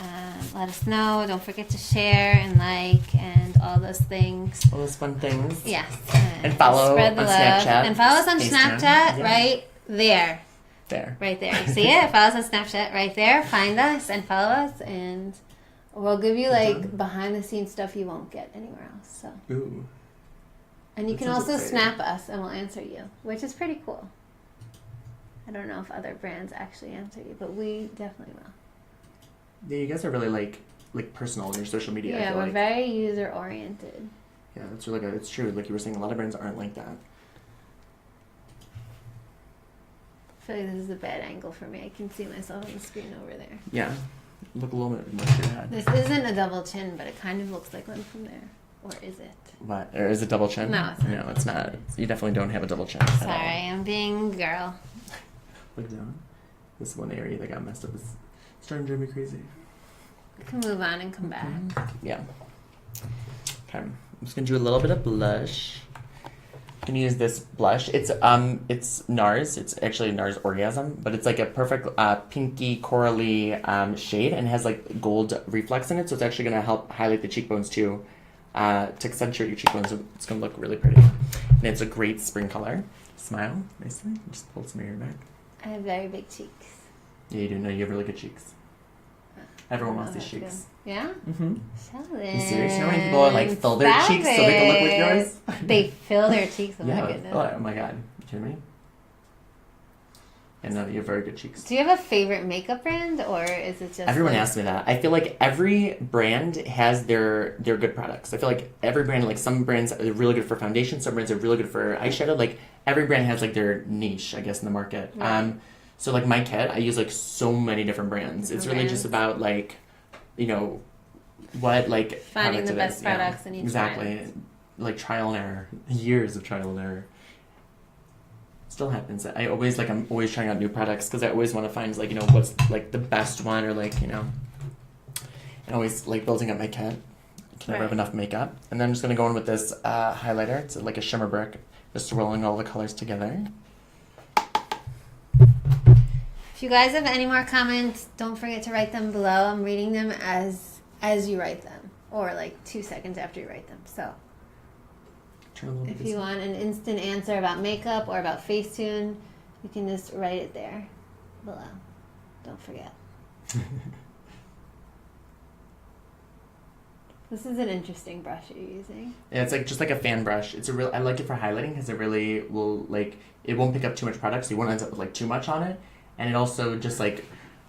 Speaker 1: let us know. Don't forget to share and like and all those things.
Speaker 2: All those fun things.
Speaker 1: Yes.
Speaker 2: And follow
Speaker 1: spread the
Speaker 2: on
Speaker 1: love.
Speaker 2: Snapchat.
Speaker 1: And follow us on
Speaker 2: Facetune.
Speaker 1: Snapchat
Speaker 2: Yeah.
Speaker 1: right there.
Speaker 2: There.
Speaker 1: Right there. You see it? Follow us on Snapchat right there. Find us and follow us, and we'll give you like behind the scenes stuff you won't get anywhere else. So.
Speaker 2: Ooh.
Speaker 1: And you
Speaker 2: That
Speaker 1: can
Speaker 2: sounds
Speaker 1: also
Speaker 2: exciting.
Speaker 1: snap us and we'll answer you, which is pretty cool. I don't know if other brands actually answer you, but we definitely will.
Speaker 2: Yeah, you guys are really like personal on your social media. I
Speaker 1: Yeah,
Speaker 2: feel
Speaker 1: we're
Speaker 2: like.
Speaker 1: very user oriented.
Speaker 2: Yeah, that's really good. It's true. Like you were saying, a lot of brands aren't like that.
Speaker 1: I feel like this is a bad angle for me. I can see myself on the screen over there.
Speaker 2: Yeah. Look a little bit more to your head.
Speaker 1: This isn't a double chin, but it kind of looks like one from there. Or is it?
Speaker 2: What? Or is it double chin?
Speaker 1: No, it's not.
Speaker 2: No, it's not. You definitely don't have a double chin.
Speaker 1: Sorry, I'm being a girl.
Speaker 2: Look down. This one area that got messed up is starting to drive me crazy.
Speaker 1: We can move on and come back.
Speaker 2: Yeah. Okay. I'm just gonna do a little bit of blush. I'm gonna use this blush. It's NARS. It's actually NARS Orgasm, but it's like a perfect pinky corally shade and has like gold reflex in it, so it's actually gonna help highlight the cheekbones too. To accentuate your cheekbones, it's gonna look really pretty. And it's a great spring color. Smile nicely. Just pull some of your hair back.
Speaker 1: I have very big cheeks.
Speaker 2: Yeah, you do. No, you have really good cheeks. Everyone wants these
Speaker 1: that's
Speaker 2: cheeks.
Speaker 1: Good. Yeah?
Speaker 2: Mm-hmm.
Speaker 1: Sheldon.
Speaker 2: You serious? You know how many people like fill their cheeks so they can look like yours?
Speaker 1: They fill their cheeks. Oh
Speaker 2: Yeah.
Speaker 1: my goodness.
Speaker 2: Oh my god. You kidding me? And no, you have very good cheeks.
Speaker 1: Do you have a favorite makeup brand, or is it just
Speaker 2: Everyone
Speaker 1: like...
Speaker 2: asks me that. I feel like every brand has their good products. I feel like every brand, like some brands are really good for foundation, some brands are really good for eyeshadow. Like every brand has like their niche, I guess, in the market.
Speaker 1: Right.
Speaker 2: So like my kit, I use like so many different brands. It's really just about like, you know, what like
Speaker 1: finding the
Speaker 2: product it
Speaker 1: best
Speaker 2: is.
Speaker 1: products in each
Speaker 2: exactly.
Speaker 1: brand.
Speaker 2: Like trial and error, years of trial and error. Still happens. I'm always trying out new products because I always want to find like, you know, what's like the best one, or like, you know, and always like building up my kit. I can never have enough makeup. And then I'm just gonna go in with this highlighter. It's like a shimmer brick, just rolling all the colors together.
Speaker 1: If you guys have any more comments, don't forget to write them below. I'm reading them as you write them, or like 2 seconds after you write them. So if you want an instant answer about makeup or about Facetune, you can just write it there below. Don't forget. This is an interesting brush you're using.
Speaker 2: Yeah, it's like just like a fan brush. I like it for highlighting because it really will it won't pick up too much product, so you won't end up with like too much on it. And it also just like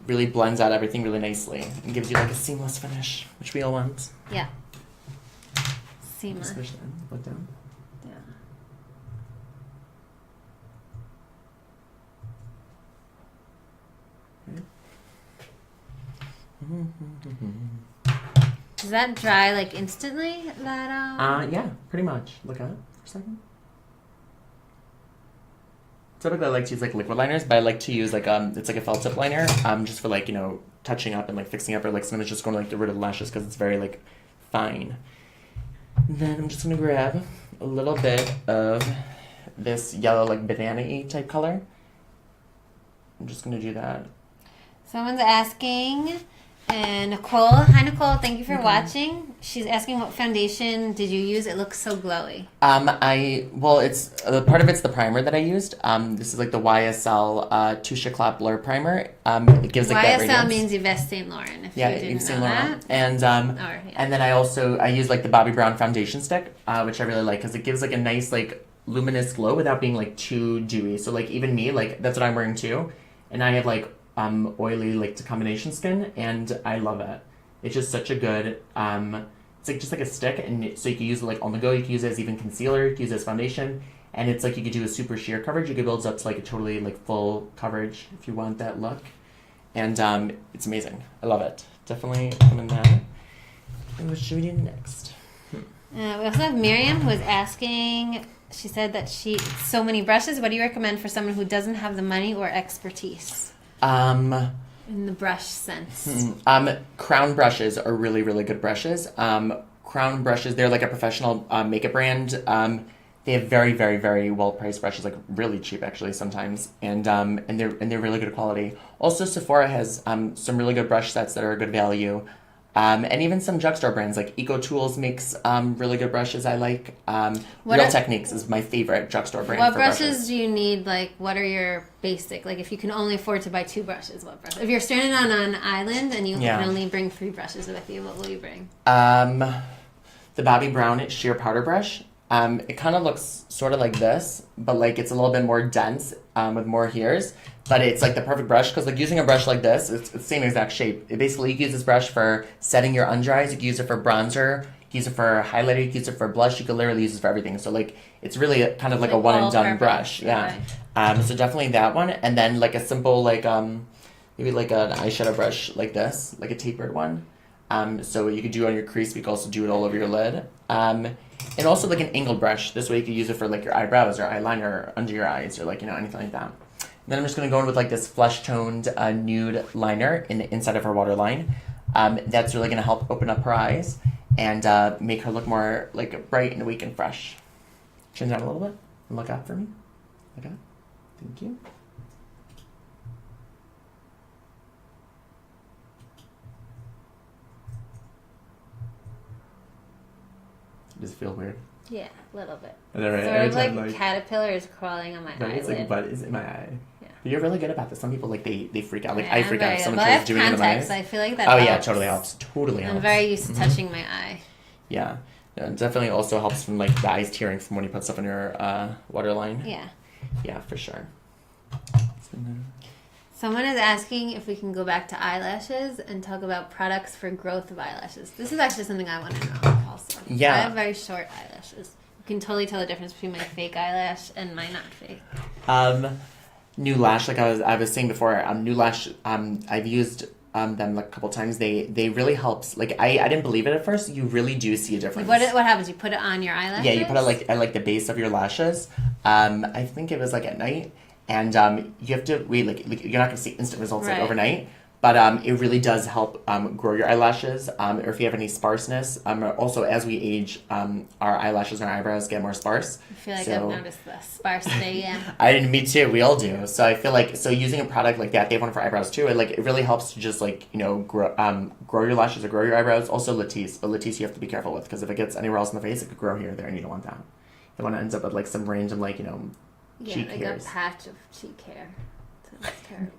Speaker 2: really blends out everything really nicely and gives you like a seamless finish, which we all want.
Speaker 1: Yeah. Seamless.
Speaker 2: Just look down.
Speaker 1: Yeah. Does that dry like instantly?
Speaker 2: Yeah, pretty much. Look at it for a second. Typically, I like to use like liquid liners, but I like to use like it's like a felt tip liner, just for like, you know, touching up and like fixing up, or like sometimes just going to like get rid of the lashes because it's very like fine. Then I'm just gonna grab a little bit of this yellow like banana-y type color. I'm just gonna do that.
Speaker 1: Someone's asking, and Nicole, hi Nicole, thank you for watching. She's asking, what foundation did you use? It looks so glowy.
Speaker 2: It's part of it's the primer that I used. This is like the YSL Touche Éclat Blur Primer. It gives like that radiance.
Speaker 1: YSL means Yves Saint Laurent. If
Speaker 2: Yeah,
Speaker 1: you didn't
Speaker 2: Yves Saint
Speaker 1: know
Speaker 2: Laurent.
Speaker 1: that.
Speaker 2: And then I use like the Bobbi Brown foundation stick, which I really like because it gives like a nice like luminous glow without being like too dewy. So like even me, like that's what I'm wearing too, and I have like oily like combination skin, and I love it. It's just such a good it's like just like a stick, and so you can use it like on the go. You can use it as even concealer, you can use it as foundation, and it's like you could do a super sheer coverage. You could build it up to like a totally like full coverage if you want that look, and it's amazing. I love it. Definitely recommend that. And what should we do next?
Speaker 1: We also have Miriam, who is asking. She said that so many brushes. What do you recommend for someone who doesn't have the money or expertise? In the brush sense.
Speaker 2: Crown brushes are really, really good brushes. Crown brushes, they're like a professional makeup brand. They have very, very, very well priced brushes, like really cheap actually sometimes, and they're really good quality. Also, Sephora has some really good brush sets that are a good value. And even some drugstore brands like Eco Tools makes really good brushes. I like Real Techniques is my favorite drugstore brand.
Speaker 1: What brushes do you need? Like, what are your basic? Like, if you can only afford to buy 2 brushes, what brush? If you're stranded on an island and you can only bring 3 brushes with you, what will you bring?
Speaker 2: The Bobbi Brown sheer powder brush. It kind of looks sort of like this, but like it's a little bit more dense with more hairs. But it's like the perfect brush because like using a brush like this, it's the same exact shape. You can use this brush for setting your under eyes. You can use it for bronzer. You can use it for highlighter. You can use it for blush. You can literally use it for everything. So like it's really kind of like a one and done brush. Yeah. So definitely that one, and then like a simple like maybe like an eyeshadow brush like this, like a tapered one. So you could do it on your crease, but you can also do it all over your lid. And also like an angled brush. This way you can use it for like your eyebrows or eyeliner or under your eyes or like, anything like that. And then I'm just going to go in with like this flesh toned nude liner in the inside of her waterline. That's really going to help open up her eyes and make her look more like bright and awake and fresh. Chin down a little bit and look up for me. Look up. Thank you. Does it feel weird?
Speaker 1: Yeah, a little bit.
Speaker 2: Is that right?
Speaker 1: Sort of like caterpillars crawling on my eyelid.
Speaker 2: It's like butt is in my eye.
Speaker 1: Yeah.
Speaker 2: But you're really good about this. Some people like they freak out. Like
Speaker 1: Yeah,
Speaker 2: I freak out if someone
Speaker 1: I
Speaker 2: tries doing it in my
Speaker 1: contacts.
Speaker 2: eyes.
Speaker 1: I feel like that.
Speaker 2: Oh
Speaker 1: helps.
Speaker 2: yeah, it totally helps. Totally helps.
Speaker 1: I'm very used to touching my eye.
Speaker 2: Yeah. It definitely also helps from like the eyes tearing from when you put stuff in your waterline.
Speaker 1: Yeah.
Speaker 2: Yeah, for sure.
Speaker 1: Someone is asking if we can go back to eyelashes and talk about products for growth of eyelashes. This is actually something I want to know also.
Speaker 2: Yeah.
Speaker 1: I have very short eyelashes. You can totally tell the difference between my fake eyelash and my not fake.
Speaker 2: New lash, like I was saying before, new lash, I've used them like a couple times. They really helps. Like I didn't believe it at first. You really do see a difference.
Speaker 1: Like what happens? You put it on your eyelashes?
Speaker 2: Yeah, you put it at like the base of your lashes. I think it was like at night. And you have to wait, like you're not going to see instant results like overnight, but it really does help grow your eyelashes, or if you have any sparseness. Also, as we age, our eyelashes and our eyebrows get more sparse.
Speaker 1: I feel like I've noticed the sparsity, yeah.
Speaker 2: Me too, we all do. So I feel like, using a product like that, they have one for eyebrows too, it really helps to just grow your lashes or grow your eyebrows. Also Latisse, but Latisse you have to be careful with, because if it gets anywhere else in the face, it could grow here or there, and you don't want that. You don't want to end up with like some random cheek hairs.
Speaker 1: A patch of cheek hair. Sounds terrible.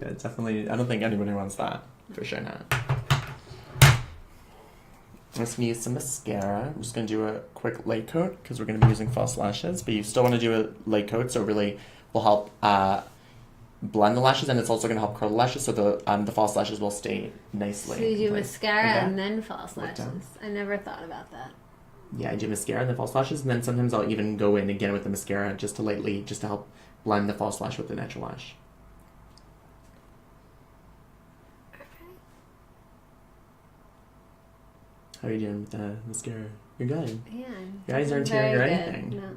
Speaker 2: Yeah, definitely. I don't think anybody wants that. For sure not. I'm just going to use some mascara. I'm just going to do a quick light coat because we're going to be using false lashes. But you still want to do a light coat, so it really will help blend the lashes, and it's also going to help curl the lashes, so the false lashes will stay nicely.
Speaker 1: So you do mascara and then false lashes. I never thought about that.
Speaker 2: Yeah, I do mascara and then false lashes, and then sometimes I'll even go in again with the mascara just to help blend the false lash with the natural lash. How are you doing with the mascara? You're good.
Speaker 1: Yeah.
Speaker 2: Your eyes aren't tearing or anything.
Speaker 1: No.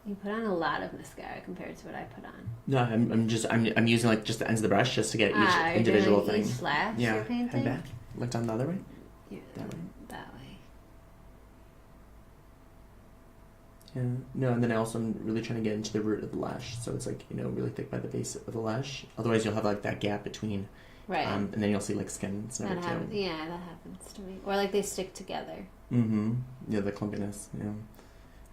Speaker 1: You put on a lot of mascara compared to what I put on.
Speaker 2: No, I'm using like just the ends of the brush just to get each individual
Speaker 1: doing like
Speaker 2: thing.
Speaker 1: Each lash you're painting?
Speaker 2: Head back. Look down the other way.
Speaker 1: Yeah,
Speaker 2: that way.
Speaker 1: That way.
Speaker 2: Yeah. No, and then I also am really trying to get into the root of the lash, so it's like really thick by the base of the lash. Otherwise, you'll have like that gap between.
Speaker 1: Right.
Speaker 2: And then you'll see like skin. It's never too.
Speaker 1: Yeah, that happens to me. Or like they stick together.
Speaker 2: Mm-hmm. Yeah, the clumpiness. Yeah.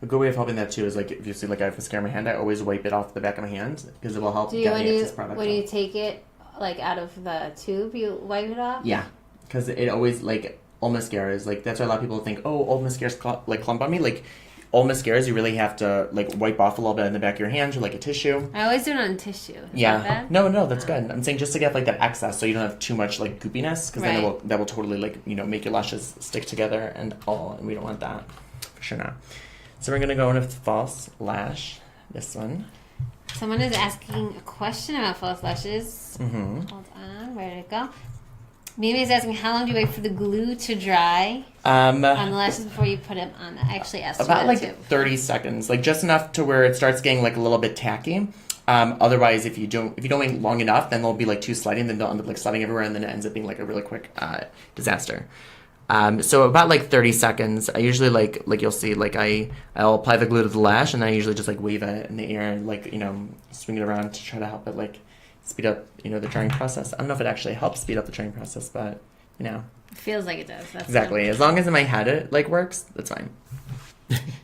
Speaker 2: A good way of helping that too is like if you see like I have mascara in my hand, I always wipe it off the back of my hand because it will help get the excess product.
Speaker 1: When you take it like out of the tube, you wipe it off?
Speaker 2: Yeah, because it always like all mascaras like that's why a lot of people think all mascaras clump on me. Like all mascaras, you really have to like wipe off a little bit in the back of your hand or like a tissue.
Speaker 1: I always do it on tissue. Is
Speaker 2: that
Speaker 1: bad?
Speaker 2: No, that's good. I'm saying just to get like that excess, so you don't have too much like goopiness, because then that will totally like make your lashes stick together and we don't want that for sure not. So we're going to go in with false lash, this one.
Speaker 1: Someone is asking a question about false lashes.
Speaker 2: Mm-hmm.
Speaker 1: Hold on, where did it go? Mimi is asking, how long do you wait for the glue to dry on the lashes before you put them on? I actually asked
Speaker 2: about
Speaker 1: you that
Speaker 2: like 30 seconds, like just enough to where it starts getting like a little bit tacky. Otherwise, if you don't wait long enough, then they'll be like too sliding, then they'll end up like sliding everywhere, and then it ends up being like a really quick disaster. So about like 30 seconds, I usually like you'll see like I'll apply the glue to the lash, and I usually just like wave it in the air and like swing it around to try to help it like speed up the drying process. I don't know if it actually helps speed up the drying process, but
Speaker 1: it feels like it does. That's
Speaker 2: exactly. As long as in my head it like works, that's fine.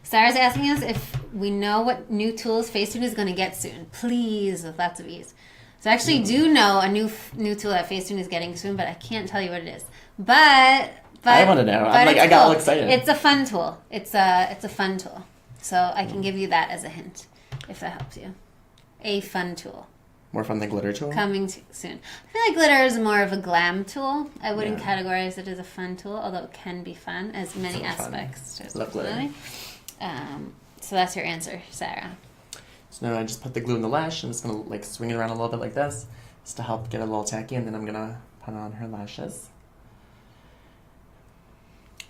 Speaker 1: Sarah's asking us if we know what new tools Facetune is going to get soon. Please, with lots of ease. So I actually do know a new tool that Facetune is getting soon, but I can't tell you what it is. But
Speaker 2: I want to know. I got all excited.
Speaker 1: It's a fun tool. It's a fun tool. So I can give you that as a hint, if that helps you. A fun tool.
Speaker 2: More fun than glitter tool?
Speaker 1: Coming soon. I feel like glitter is more of a glam tool. I wouldn't categorize it as a fun tool, although it can be fun, as many aspects to its
Speaker 2: love glitter.
Speaker 1: So that's your answer, Sarah.
Speaker 2: So now I just put the glue in the lash. I'm just gonna like swing it around a little bit like this, just to help get it a little tacky, and then I'm gonna put on her lashes.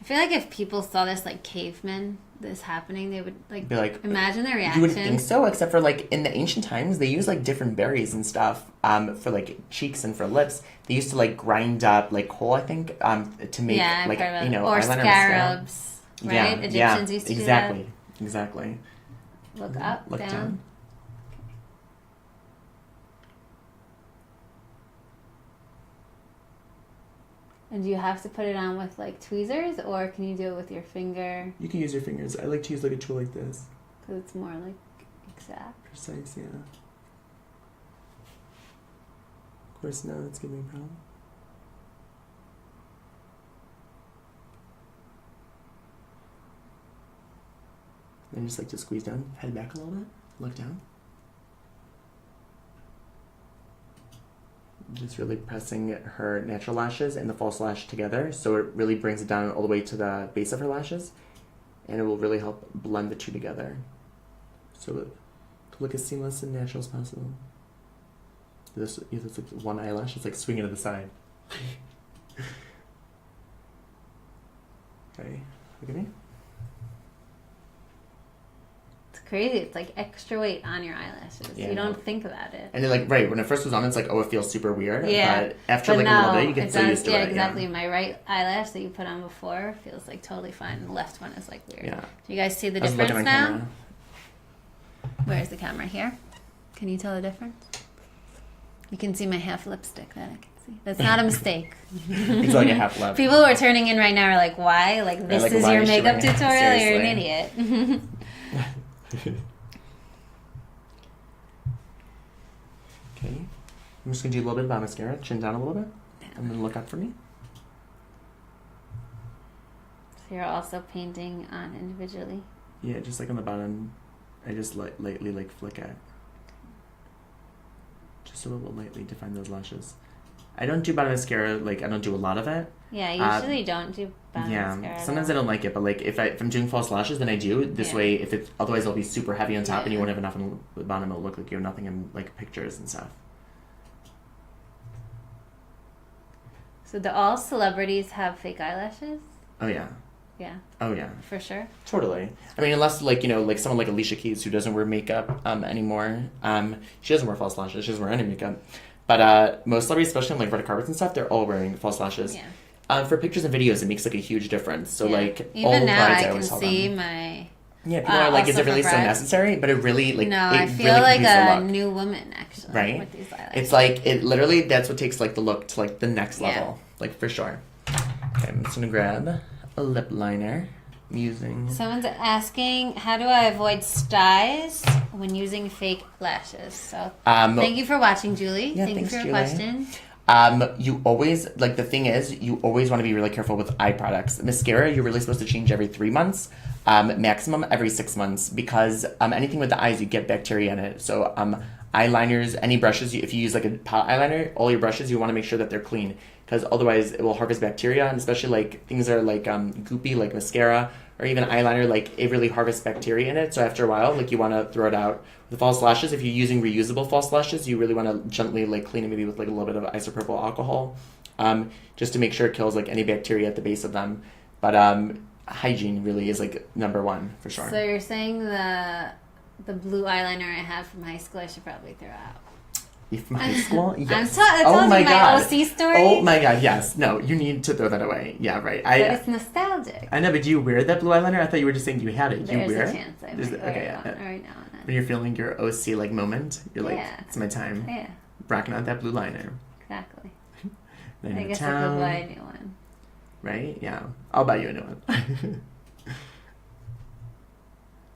Speaker 1: I feel like if people saw this like cavemen, this happening, they would like,
Speaker 2: Be like,
Speaker 1: imagine their reaction.
Speaker 2: You wouldn't think so, except for like in the ancient times, they used like different berries and stuff for like cheeks and for lips. They used to like grind up like coal, I think, to make like
Speaker 1: or
Speaker 2: eyeliner
Speaker 1: scarabs,
Speaker 2: mascara.
Speaker 1: right? Egyptians used to do that.
Speaker 2: Exactly.
Speaker 1: Look up,
Speaker 2: Look down.
Speaker 1: And do you have to put it on with like tweezers, or can you do it with your finger?
Speaker 2: You can use your fingers. I like to use like a tool like this.
Speaker 1: Because it's more like exact.
Speaker 2: Precise, yeah. Of course, now that's giving me a problem. Then just like to squeeze down, head back a little bit, look down. Just really pressing her natural lashes and the false lash together, so it really brings it down all the way to the base of her lashes, and it will really help blend the two together, so it to look as seamless and natural as possible. This is like one eyelash, it's like swinging to the side. Okay, look at me.
Speaker 1: Crazy. It's like extra weight on your eyelashes.
Speaker 2: Yeah,
Speaker 1: you don't think about it.
Speaker 2: And then like when it first was on, it's like, oh, it feels super weird.
Speaker 1: Yeah.
Speaker 2: But after like a little bit, you get so used to it.
Speaker 1: Yeah, exactly. My right eyelash that you put on before feels like totally fine. The left one is like weird.
Speaker 2: Yeah.
Speaker 1: Do you guys see the difference now? Where's the camera? Here? Can you tell the difference? You can see my half lipstick that I can see. That's not a mistake.
Speaker 2: It's like a half lip.
Speaker 1: People who are turning in right now are like, why? Like, this is your makeup tutorial? You're an idiot.
Speaker 2: Okay, I'm just gonna do a little bit of mascara, chin down a little bit, and then look up for me.
Speaker 1: So you're also painting on individually?
Speaker 2: Yeah, just like on the bottom, I just lightly like flick at, just so it will lightly define those lashes. I don't do bottom mascara, like I don't do a lot of it.
Speaker 1: Yeah, usually don't do bottom mascara.
Speaker 2: Yeah, sometimes I don't like it, but like if I'm doing false lashes, then I do. This way, if it's otherwise it'll be super heavy on top, and you won't have enough on the bottom. It'll look like you have nothing in like pictures and stuff.
Speaker 1: So do all celebrities have fake eyelashes?
Speaker 2: Oh yeah.
Speaker 1: Yeah.
Speaker 2: Oh yeah.
Speaker 1: For sure.
Speaker 2: Totally. I mean, unless like like someone like Alicia Keys who doesn't wear makeup anymore. She doesn't wear false lashes. She doesn't wear any makeup. But most celebrities, especially on like red carpets and stuff, they're all wearing false lashes.
Speaker 1: Yeah.
Speaker 2: For pictures and videos, it makes like a huge difference. So like
Speaker 1: even
Speaker 2: all the
Speaker 1: now,
Speaker 2: brides,
Speaker 1: I
Speaker 2: always
Speaker 1: can
Speaker 2: tell
Speaker 1: see
Speaker 2: them.
Speaker 1: my.
Speaker 2: Yeah, people are like, is it really so necessary? But it really like
Speaker 1: no,
Speaker 2: it
Speaker 1: I feel
Speaker 2: really
Speaker 1: like a
Speaker 2: look.
Speaker 1: new woman actually.
Speaker 2: Right.
Speaker 1: With these eyelashes.
Speaker 2: It's like it literally. That's what takes like the look to like the next level, like for sure. Okay, I'm just gonna grab a lip liner. I'm using.
Speaker 1: Someone's asking, how do I avoid styes when using fake lashes? So thank you for watching, Julie.
Speaker 2: Yeah,
Speaker 1: thank you
Speaker 2: thanks,
Speaker 1: for your
Speaker 2: Julie.
Speaker 1: question.
Speaker 2: You always like the thing is you always want to be really careful with eye products. Mascara you're really supposed to change every 3 months, maximum every 6 months, because anything with the eyes you get bacteria in it. So eyeliners, any brushes, if you use like a pot eyeliner, all your brushes you want to make sure that they're clean, because otherwise it will harvest bacteria, and especially like things that are like goopy like mascara or even eyeliner, like it really harvests bacteria in it. So after a while, like you want to throw it out. With false lashes, if you're using reusable false lashes, you really want to gently like clean it, maybe with like a little bit of isopropyl alcohol, just to make sure it kills like any bacteria at the base of them. But hygiene really is like number one for sure.
Speaker 1: So you're saying the blue eyeliner I have from high school I should probably throw out?
Speaker 2: From high school? Yes.
Speaker 1: Oh my god. OC story?
Speaker 2: Oh my god, yes. No, you need to throw that away. Yeah, right.
Speaker 1: But it's nostalgic.
Speaker 2: I know, but do you wear that blue eyeliner? I thought you were just saying you had it.
Speaker 1: There's
Speaker 2: you wear
Speaker 1: a
Speaker 2: it?
Speaker 1: chance I might wear it right now and then.
Speaker 2: When you're feeling your OC like moment, you're like, it's my time.
Speaker 1: Yeah.
Speaker 2: Rocking out that blue liner.
Speaker 1: Exactly.
Speaker 2: I
Speaker 1: guess I could buy a new one.
Speaker 2: Right? Yeah. I'll buy you a new one.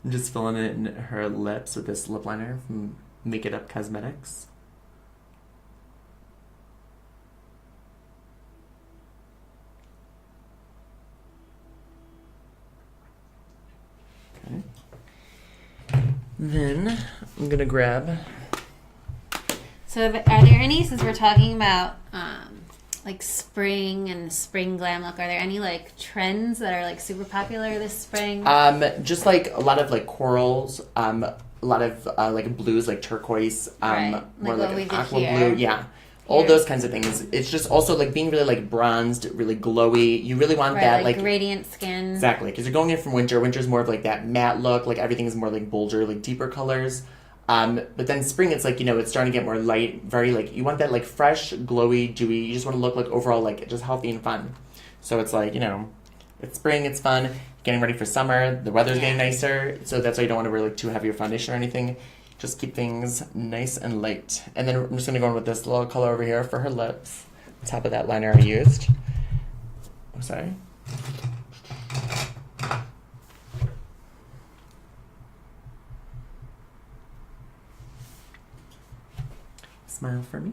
Speaker 2: I'm just filling it in her lips with this lip liner from Make It Up Cosmetics. Okay. Then I'm gonna grab.
Speaker 1: So are there any, since we're talking about like spring and spring glam look, are there any like trends that are like super popular this spring?
Speaker 2: Just like a lot of like corals, a lot of like blues, like turquoise,
Speaker 1: Right.
Speaker 2: more
Speaker 1: Like what
Speaker 2: like
Speaker 1: we
Speaker 2: an
Speaker 1: did
Speaker 2: aqua
Speaker 1: here.
Speaker 2: blue, yeah. All
Speaker 1: Here.
Speaker 2: those kinds of things. It's just also like being really like bronzed, really glowy. You really want
Speaker 1: Right,
Speaker 2: that
Speaker 1: like
Speaker 2: like
Speaker 1: radiant skin.
Speaker 2: exactly, because you're going in from winter. Winter's more of like that matte look, like everything is more like bolder, like deeper colors. But then spring, it's like, you know, it's starting to get more light, very like, you want that like fresh, glowy, dewy. You just want to look like overall like just healthy and fun. So it's like, you know, it's spring, it's fun, getting ready for summer. The weather's
Speaker 1: Yeah.
Speaker 2: getting nicer, so that's why you don't want to wear like too heavy of foundation or anything. Just keep things nice and light. And then I'm just gonna go in with this little color over here for her lips. Top of that liner I used. Oh, sorry. Smile for me.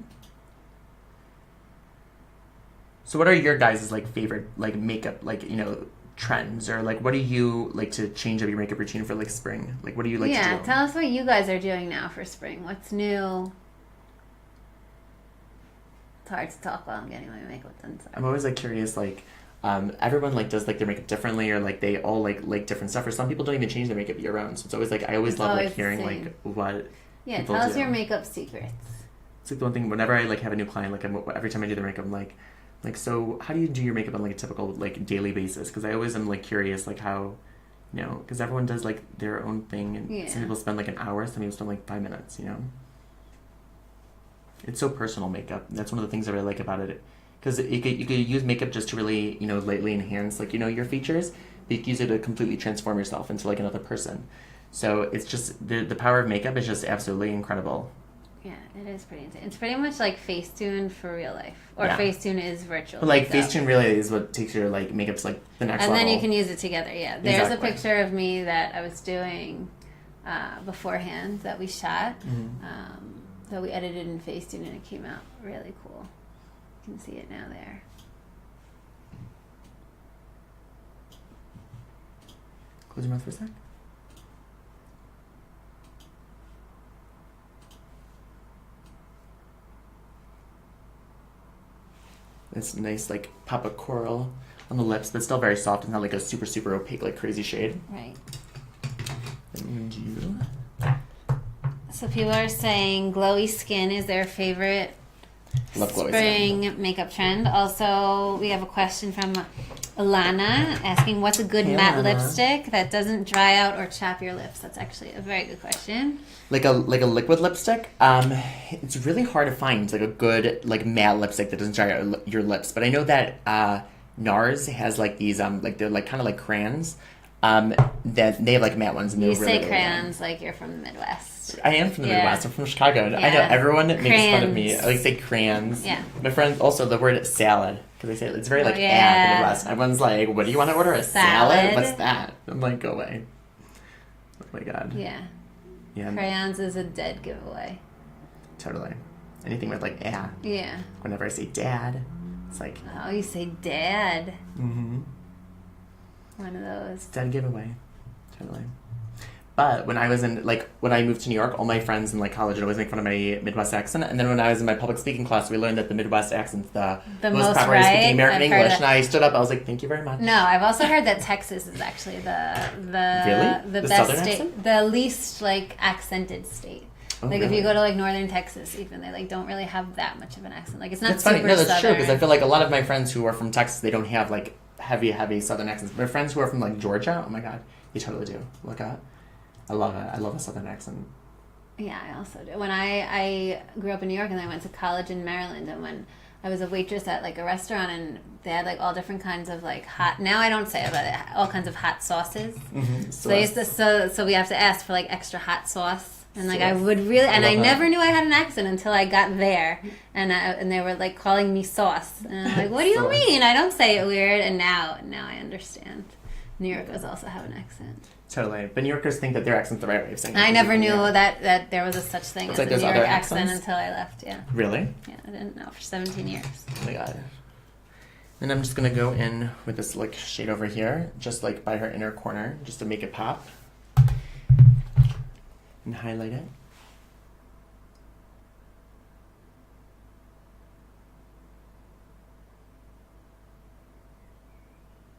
Speaker 2: So what are your guys' like favorite like makeup, like, you know, trends, or like what do you like to change up your makeup routine for like spring? Like what do you like to do?
Speaker 1: Tell us what you guys are doing now for spring. What's new? It's hard to talk while I'm getting my makeup done. Sorry.
Speaker 2: I'm always like curious, like everyone like does like their makeup differently, or like they all like different stuff, or some people don't even change their makeup year round. So it's always like I always
Speaker 1: It's
Speaker 2: love
Speaker 1: always
Speaker 2: like hearing
Speaker 1: the same.
Speaker 2: like what
Speaker 1: Yeah,
Speaker 2: people
Speaker 1: tell us
Speaker 2: do.
Speaker 1: your makeup secrets.
Speaker 2: It's like the one thing whenever I like have a new client, like every time I do their makeup, I'm like, so how do you do your makeup on like a typical like daily basis? Because I always am like curious like how, you know, because everyone does like their own thing, and
Speaker 1: Yeah.
Speaker 2: some people spend like an hour, some people spend like 5 minutes, you know. It's so personal, makeup. That's one of the things I really like about it, because you could use makeup just to really, you know, lightly enhance like, you know, your features, but you can use it to completely transform yourself into like another person. So it's just the power of makeup is just absolutely incredible.
Speaker 1: Yeah, it is pretty insane. It's pretty much like Facetune for real life, or
Speaker 2: Yeah.
Speaker 1: Facetune is virtual.
Speaker 2: But like
Speaker 1: makeup.
Speaker 2: Facetune really is what takes your like makeup to like the next
Speaker 1: And
Speaker 2: level.
Speaker 1: then you can use it together. Yeah, there's
Speaker 2: Exactly.
Speaker 1: a picture of me that I was doing beforehand that we shot. That we edited in Facetune, and it came out really cool. You can see it now there.
Speaker 2: Close your mouth for a sec. This nice like pop of coral on the lips, but still very soft. It's not like a super, super opaque, like crazy shade.
Speaker 1: Right.
Speaker 2: And you.
Speaker 1: So people are saying glowy skin is their favorite
Speaker 2: Love glowy
Speaker 1: spring
Speaker 2: skin.
Speaker 1: makeup trend. Also, we have a question from Alana asking, what's a good
Speaker 2: Hey,
Speaker 1: matte
Speaker 2: Alana.
Speaker 1: lipstick that doesn't dry out or chap your lips? That's actually a very good question.
Speaker 2: Like a liquid lipstick. It's really hard to find like a good like matte lipstick that doesn't dry out your lips. But I know that NARS has like these like they're like kind of like crayons. That they have like matte ones, and they're
Speaker 1: You
Speaker 2: really,
Speaker 1: say
Speaker 2: really
Speaker 1: crayons like you're from the Midwest.
Speaker 2: I am from the
Speaker 1: Yeah.
Speaker 2: Midwest. I'm from Chicago. I know
Speaker 1: Yeah.
Speaker 2: everyone makes fun of me.
Speaker 1: Crayons.
Speaker 2: I like say crayons.
Speaker 1: Yeah.
Speaker 2: My friends also the word salad, because they say it's very like
Speaker 1: Oh, yeah.
Speaker 2: in the Midwest. Everyone's like, "What do you want to order? A salad?
Speaker 1: Salad?
Speaker 2: What's that?" I'm like, "Go away." Oh my god.
Speaker 1: Yeah.
Speaker 2: Yeah.
Speaker 1: Crayons is a dead giveaway.
Speaker 2: Totally. Anything with like "yeah."
Speaker 1: Yeah.
Speaker 2: Whenever I say dad, it's like
Speaker 1: Oh, you say dad.
Speaker 2: mm-hmm.
Speaker 1: One of those.
Speaker 2: Dead giveaway. Totally. But when I was in, like, when I moved to New York, all my friends in, like, college would always make fun of my Midwest accent. And then when I was in my public speaking class, we learned that the Midwest accent's the most proper way to speak
Speaker 1: right?
Speaker 2: American
Speaker 1: I've heard
Speaker 2: English.
Speaker 1: that.
Speaker 2: And I stood up, I was like, thank you very much.
Speaker 1: No, I've also heard that Texas is actually the
Speaker 2: Really?
Speaker 1: the
Speaker 2: The
Speaker 1: best
Speaker 2: Southern
Speaker 1: state,
Speaker 2: accent?
Speaker 1: the least like accented state.
Speaker 2: Oh,
Speaker 1: Like if
Speaker 2: really?
Speaker 1: you go to like northern Texas, even they like don't really have that much of an accent. Like it's not
Speaker 2: That's funny.
Speaker 1: super
Speaker 2: No, that's true,
Speaker 1: southern.
Speaker 2: because I feel like a lot of my friends who are from Texas, they don't have, like, heavy Southern accents. My friends who are from, like, Georgia, oh my god, they totally do. Look at I love it. I love a Southern accent.
Speaker 1: Yeah, I also do. When I grew up in New York and I went to college in Maryland, and when I was a waitress at like a restaurant, and they had like all different kinds of like hot. Now I don't say it, but all kinds of hot sauces.
Speaker 2: Mm-hmm.
Speaker 1: So they used to, so we have to ask for like extra hot sauce, and like I
Speaker 2: Sauce.
Speaker 1: would really, and I
Speaker 2: love that.
Speaker 1: never knew I had an accent until I got there, and they were like calling me sauce, and I'm like, what do you
Speaker 2: Sauce.
Speaker 1: mean? I don't say it weird, and now I understand. New Yorkers also have an accent.
Speaker 2: Totally. But New Yorkers think that their accent's the right way of saying it.
Speaker 1: I never knew
Speaker 2: Yeah.
Speaker 1: that there was a such thing
Speaker 2: It's
Speaker 1: as
Speaker 2: like
Speaker 1: a
Speaker 2: there's
Speaker 1: New York
Speaker 2: other
Speaker 1: accent
Speaker 2: accents?
Speaker 1: until I left. Yeah,
Speaker 2: Really?
Speaker 1: yeah, I didn't know for 17 years.
Speaker 2: Oh my god. And I'm just gonna go in with this like shade over here, just like by her inner corner, just to make it pop. And highlight it.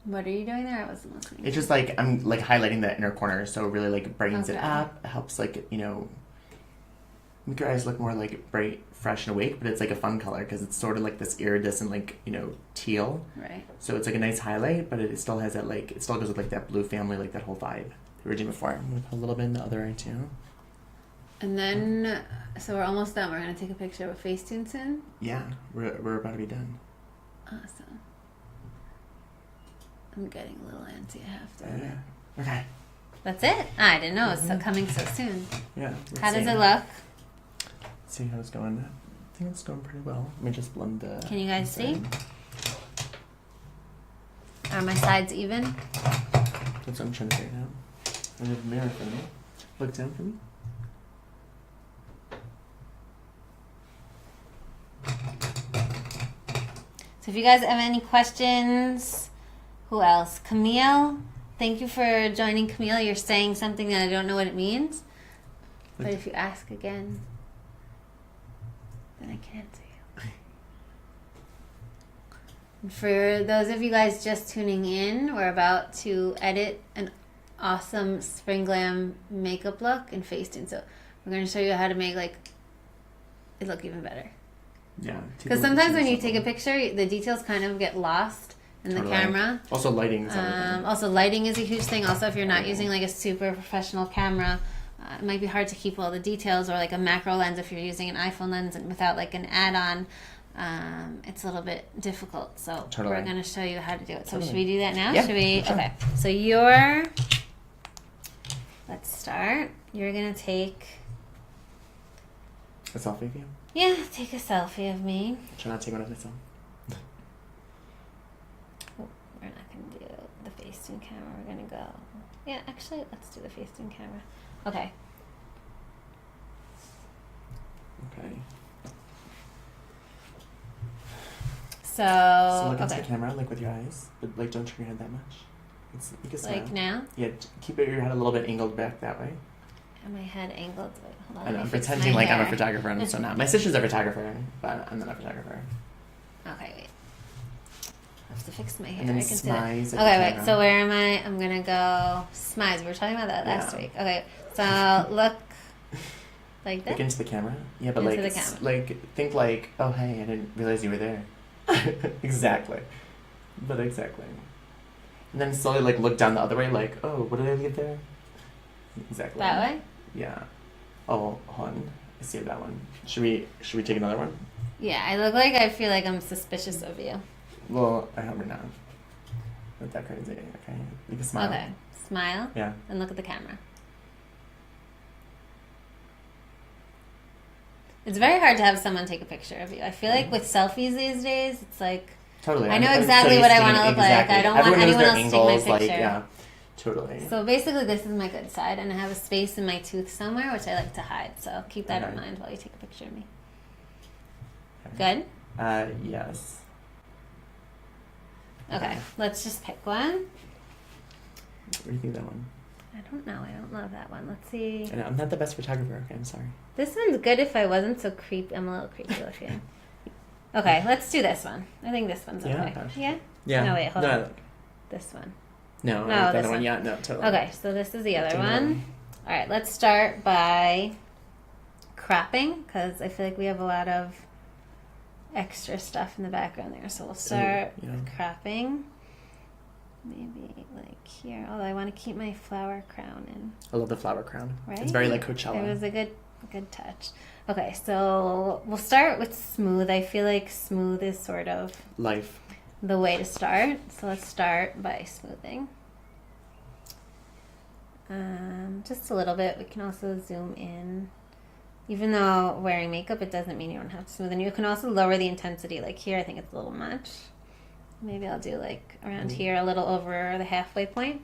Speaker 1: What are you doing there? I wasn't listening.
Speaker 2: It's just like I'm like highlighting the inner corner, so it really like brightens it
Speaker 1: Okay.
Speaker 2: up. It helps like make your eyes look more like bright, fresh, and awake. But it's like a fun color because it's sort of like this iridescent like teal.
Speaker 1: Right.
Speaker 2: So it's like a nice highlight, but it still has that like it still goes with like that blue family, like that whole vibe we were doing before. I'm gonna put a little bit in the other eye too.
Speaker 1: And then, so we're almost done. We're gonna take a picture with Facetune soon.
Speaker 2: Yeah, we're about to be done.
Speaker 1: Awesome. I'm getting a little antsy. I have to.
Speaker 2: Yeah. Okay.
Speaker 1: That's it. I didn't know it was coming so soon.
Speaker 2: Yeah.
Speaker 1: How does it look?
Speaker 2: See how it's going. I think it's going pretty well. Let me just blend the.
Speaker 1: Can you guys see?
Speaker 2: inside.
Speaker 1: Are my sides even?
Speaker 2: That's what I'm trying to figure out. I have a mirror for me. Look down for me.
Speaker 1: So if you guys have any questions, who else? Camille, thank you for joining. Camille, you're saying something that I don't know what it means. But if you ask again, then I can answer you. And for those of you guys just tuning in, we're about to edit an awesome Spring Glam makeup look in Facetune. So we're going to show you how to make it look even better.
Speaker 2: Yeah.
Speaker 1: Because sometimes when you take a picture, the details kind of get lost in the camera.
Speaker 2: Also, lighting is everything.
Speaker 1: Also, lighting is a huge thing. Also, if you're not using like a super professional camera, it might be hard to keep all the details, or like a macro lens if you're using an iPhone lens and without like an add-on. It's a little bit difficult. So we're going to show you how to do it. So should we do that now?
Speaker 2: Yeah,
Speaker 1: Should we?
Speaker 2: sure.
Speaker 1: Okay. So let's start. You're going to take...
Speaker 2: A selfie of you?
Speaker 1: Yeah, take a selfie of me.
Speaker 2: Try not to take one of myself.
Speaker 1: We're not going to do the Facetune camera. We're going to go... Yeah, actually, let's do the Facetune camera. Okay.
Speaker 2: Okay.
Speaker 1: So
Speaker 2: look into the camera, like with your eyes, but like don't turn your head that much. You can smile.
Speaker 1: Like now?
Speaker 2: Yeah, keep your head a little bit angled back that way.
Speaker 1: And my head angled. Wait, hold on.
Speaker 2: I know,
Speaker 1: let
Speaker 2: I'm
Speaker 1: me fix
Speaker 2: pretending
Speaker 1: my
Speaker 2: like I'm a
Speaker 1: hair.
Speaker 2: photographer and I'm so not. My sister's a photographer, but I'm not a photographer.
Speaker 1: Okay, wait. I have to fix my hair.
Speaker 2: And then
Speaker 1: I can do
Speaker 2: smize
Speaker 1: it.
Speaker 2: at the
Speaker 1: Okay, wait.
Speaker 2: camera.
Speaker 1: So where am I? I'm gonna go smize. We were talking about that last
Speaker 2: Yeah.
Speaker 1: week. Okay, so look like
Speaker 2: Look
Speaker 1: this.
Speaker 2: into the camera. Yeah, but
Speaker 1: Into
Speaker 2: like,
Speaker 1: the camera.
Speaker 2: like think like, oh hey, I didn't realize you were there. Exactly. But exactly. And then slowly like look down the other way, like, oh, what did I leave there? Exactly.
Speaker 1: That way?
Speaker 2: Yeah. Oh, hold on. I see that one. Should we take another one?
Speaker 1: Yeah, I look like I feel like I'm suspicious of you.
Speaker 2: Well, I hope we're not. Not that crazy. Okay. You can smile.
Speaker 1: Okay, smile
Speaker 2: Yeah.
Speaker 1: and look at the camera. It's very hard to have someone take a picture of you. I feel like with selfies these days, it's like
Speaker 2: Totally.
Speaker 1: I know
Speaker 2: I'm
Speaker 1: exactly
Speaker 2: so
Speaker 1: what
Speaker 2: used
Speaker 1: I
Speaker 2: to
Speaker 1: wanna
Speaker 2: getting-
Speaker 1: look like. I don't want
Speaker 2: Everyone knows
Speaker 1: anyone
Speaker 2: their
Speaker 1: else to take my
Speaker 2: angles, like,
Speaker 1: picture.
Speaker 2: yeah, totally.
Speaker 1: So basically, this is my good side, and I have a space in my tooth somewhere, which I like to hide. So keep that in
Speaker 2: Okay.
Speaker 1: mind while you take a picture of me.
Speaker 2: Okay.
Speaker 1: Good?
Speaker 2: Yes.
Speaker 1: Okay, let's just pick one.
Speaker 2: What do you think of that one?
Speaker 1: I don't know. I don't love that one. Let's see.
Speaker 2: I know, I'm not the best photographer. Okay, I'm sorry.
Speaker 1: This one's good if I wasn't so creepy. I'm a little creepy looking. Okay, let's do this one. I think this one's
Speaker 2: Yeah,
Speaker 1: okay.
Speaker 2: okay.
Speaker 1: Yeah?
Speaker 2: Yeah.
Speaker 1: No, wait, hold
Speaker 2: no,
Speaker 1: on. This one.
Speaker 2: No,
Speaker 1: No,
Speaker 2: I like the
Speaker 1: this
Speaker 2: other one.
Speaker 1: one.
Speaker 2: Yeah, no, totally.
Speaker 1: Okay, so this is the other
Speaker 2: Take
Speaker 1: one.
Speaker 2: another
Speaker 1: All right, let's start by cropping because I feel like we have a lot of extra stuff in the background there. So we'll start
Speaker 2: yeah.
Speaker 1: with cropping. Maybe like here. Although I want to keep my flower crown in.
Speaker 2: I love the flower crown.
Speaker 1: Right?
Speaker 2: It's very like Coachella.
Speaker 1: It was a good touch. Okay, so we'll start with smooth. I feel like smooth is sort of
Speaker 2: Life.
Speaker 1: the way to start. So let's start by smoothing. Just a little bit. We can also zoom in. Even though wearing makeup, it doesn't mean you don't have to smoothen. You can also lower the intensity. Like here, I think it's a little much. Maybe I'll do like around here, a little over the halfway point.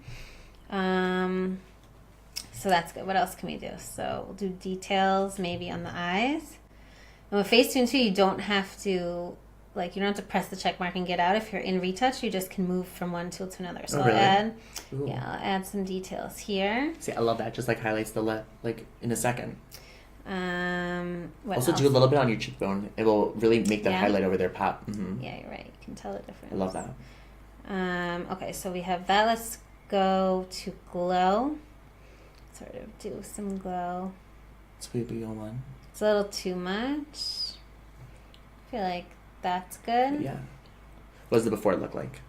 Speaker 1: So that's good. What else can we do? So we'll do details maybe on the eyes. And with Facetune too, you don't have to, like, you don't have to press the check mark and get out. If you're in retouch, you just can move from one tool to another. So
Speaker 2: Oh, really? Ooh.
Speaker 1: I'll add some details here.
Speaker 2: See, I love that. Just like highlights the lip, like in a second.
Speaker 1: What
Speaker 2: Also,
Speaker 1: else?
Speaker 2: do a little bit on your cheekbone. It will really make that
Speaker 1: Yeah?
Speaker 2: highlight over there pop. Mm-hmm.
Speaker 1: Yeah, you're right. You can tell the difference.
Speaker 2: I love that.
Speaker 1: Okay, so we have that. Let's go to glow. Sort of do some glow.
Speaker 2: Sweet bee one.
Speaker 1: It's a little too much. I feel like that's good.
Speaker 2: Yeah. What does the before look like?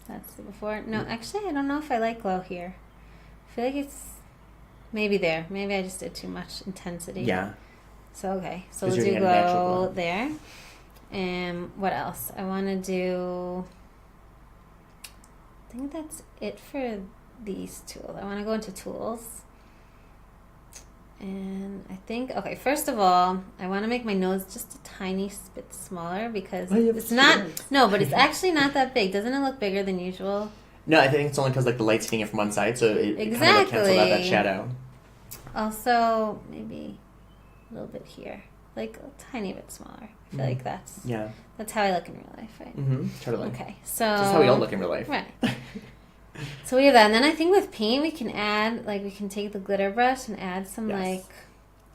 Speaker 1: That's the before. No, actually, I don't know if I like glow here. I feel like it's maybe there. Maybe I just did too much intensity.
Speaker 2: Yeah.
Speaker 1: So, okay. So
Speaker 2: 'Cause
Speaker 1: we'll
Speaker 2: you're
Speaker 1: do
Speaker 2: getting natural
Speaker 1: glow
Speaker 2: glow.
Speaker 1: there. And what else? I want to do... I think that's it for these tools. I want to go into tools. And I think, okay, first of all, I want to make my nose just a tiny bit smaller because
Speaker 2: Oh, you have
Speaker 1: it's
Speaker 2: two
Speaker 1: not,
Speaker 2: eyes.
Speaker 1: no, but it's actually not that big. Doesn't it look bigger than usual?
Speaker 2: No, I think it's only because like the light's hitting it from one side, so it kind of like cancels out that
Speaker 1: Exactly.
Speaker 2: shadow.
Speaker 1: Also, maybe a little bit here, like a tiny bit smaller. I feel like that's
Speaker 2: Yeah.
Speaker 1: how I look in real life, right?
Speaker 2: Mm-hmm. Totally.
Speaker 1: Okay, so
Speaker 2: Just how we all look in real life.
Speaker 1: right. So we have that, and then I think with paint we can add, like, we can take the glitter brush and add some
Speaker 2: Yes.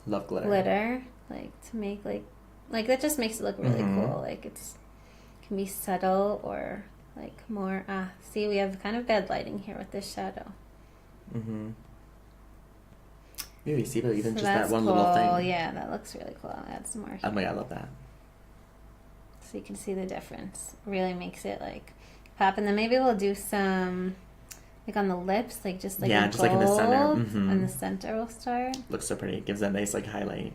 Speaker 2: Love glitter.
Speaker 1: like to make like that just makes it look really
Speaker 2: Mhm.
Speaker 1: cool. Like can be subtle or like more. See, we have kind of bad lighting here with this shadow.
Speaker 2: Mm-hmm. Maybe see, but even
Speaker 1: So
Speaker 2: just that
Speaker 1: that's
Speaker 2: one
Speaker 1: cool.
Speaker 2: little thing.
Speaker 1: Yeah, that looks really cool. I'll add some more here.
Speaker 2: Oh my god, I love that.
Speaker 1: So you can see the difference. Really makes it like pop. And then maybe we'll do some like on the lips, like just like
Speaker 2: Yeah,
Speaker 1: in
Speaker 2: just like in the center.
Speaker 1: gold.
Speaker 2: Mhm.
Speaker 1: In the center we'll start.
Speaker 2: Looks so pretty. It gives that nice like highlight.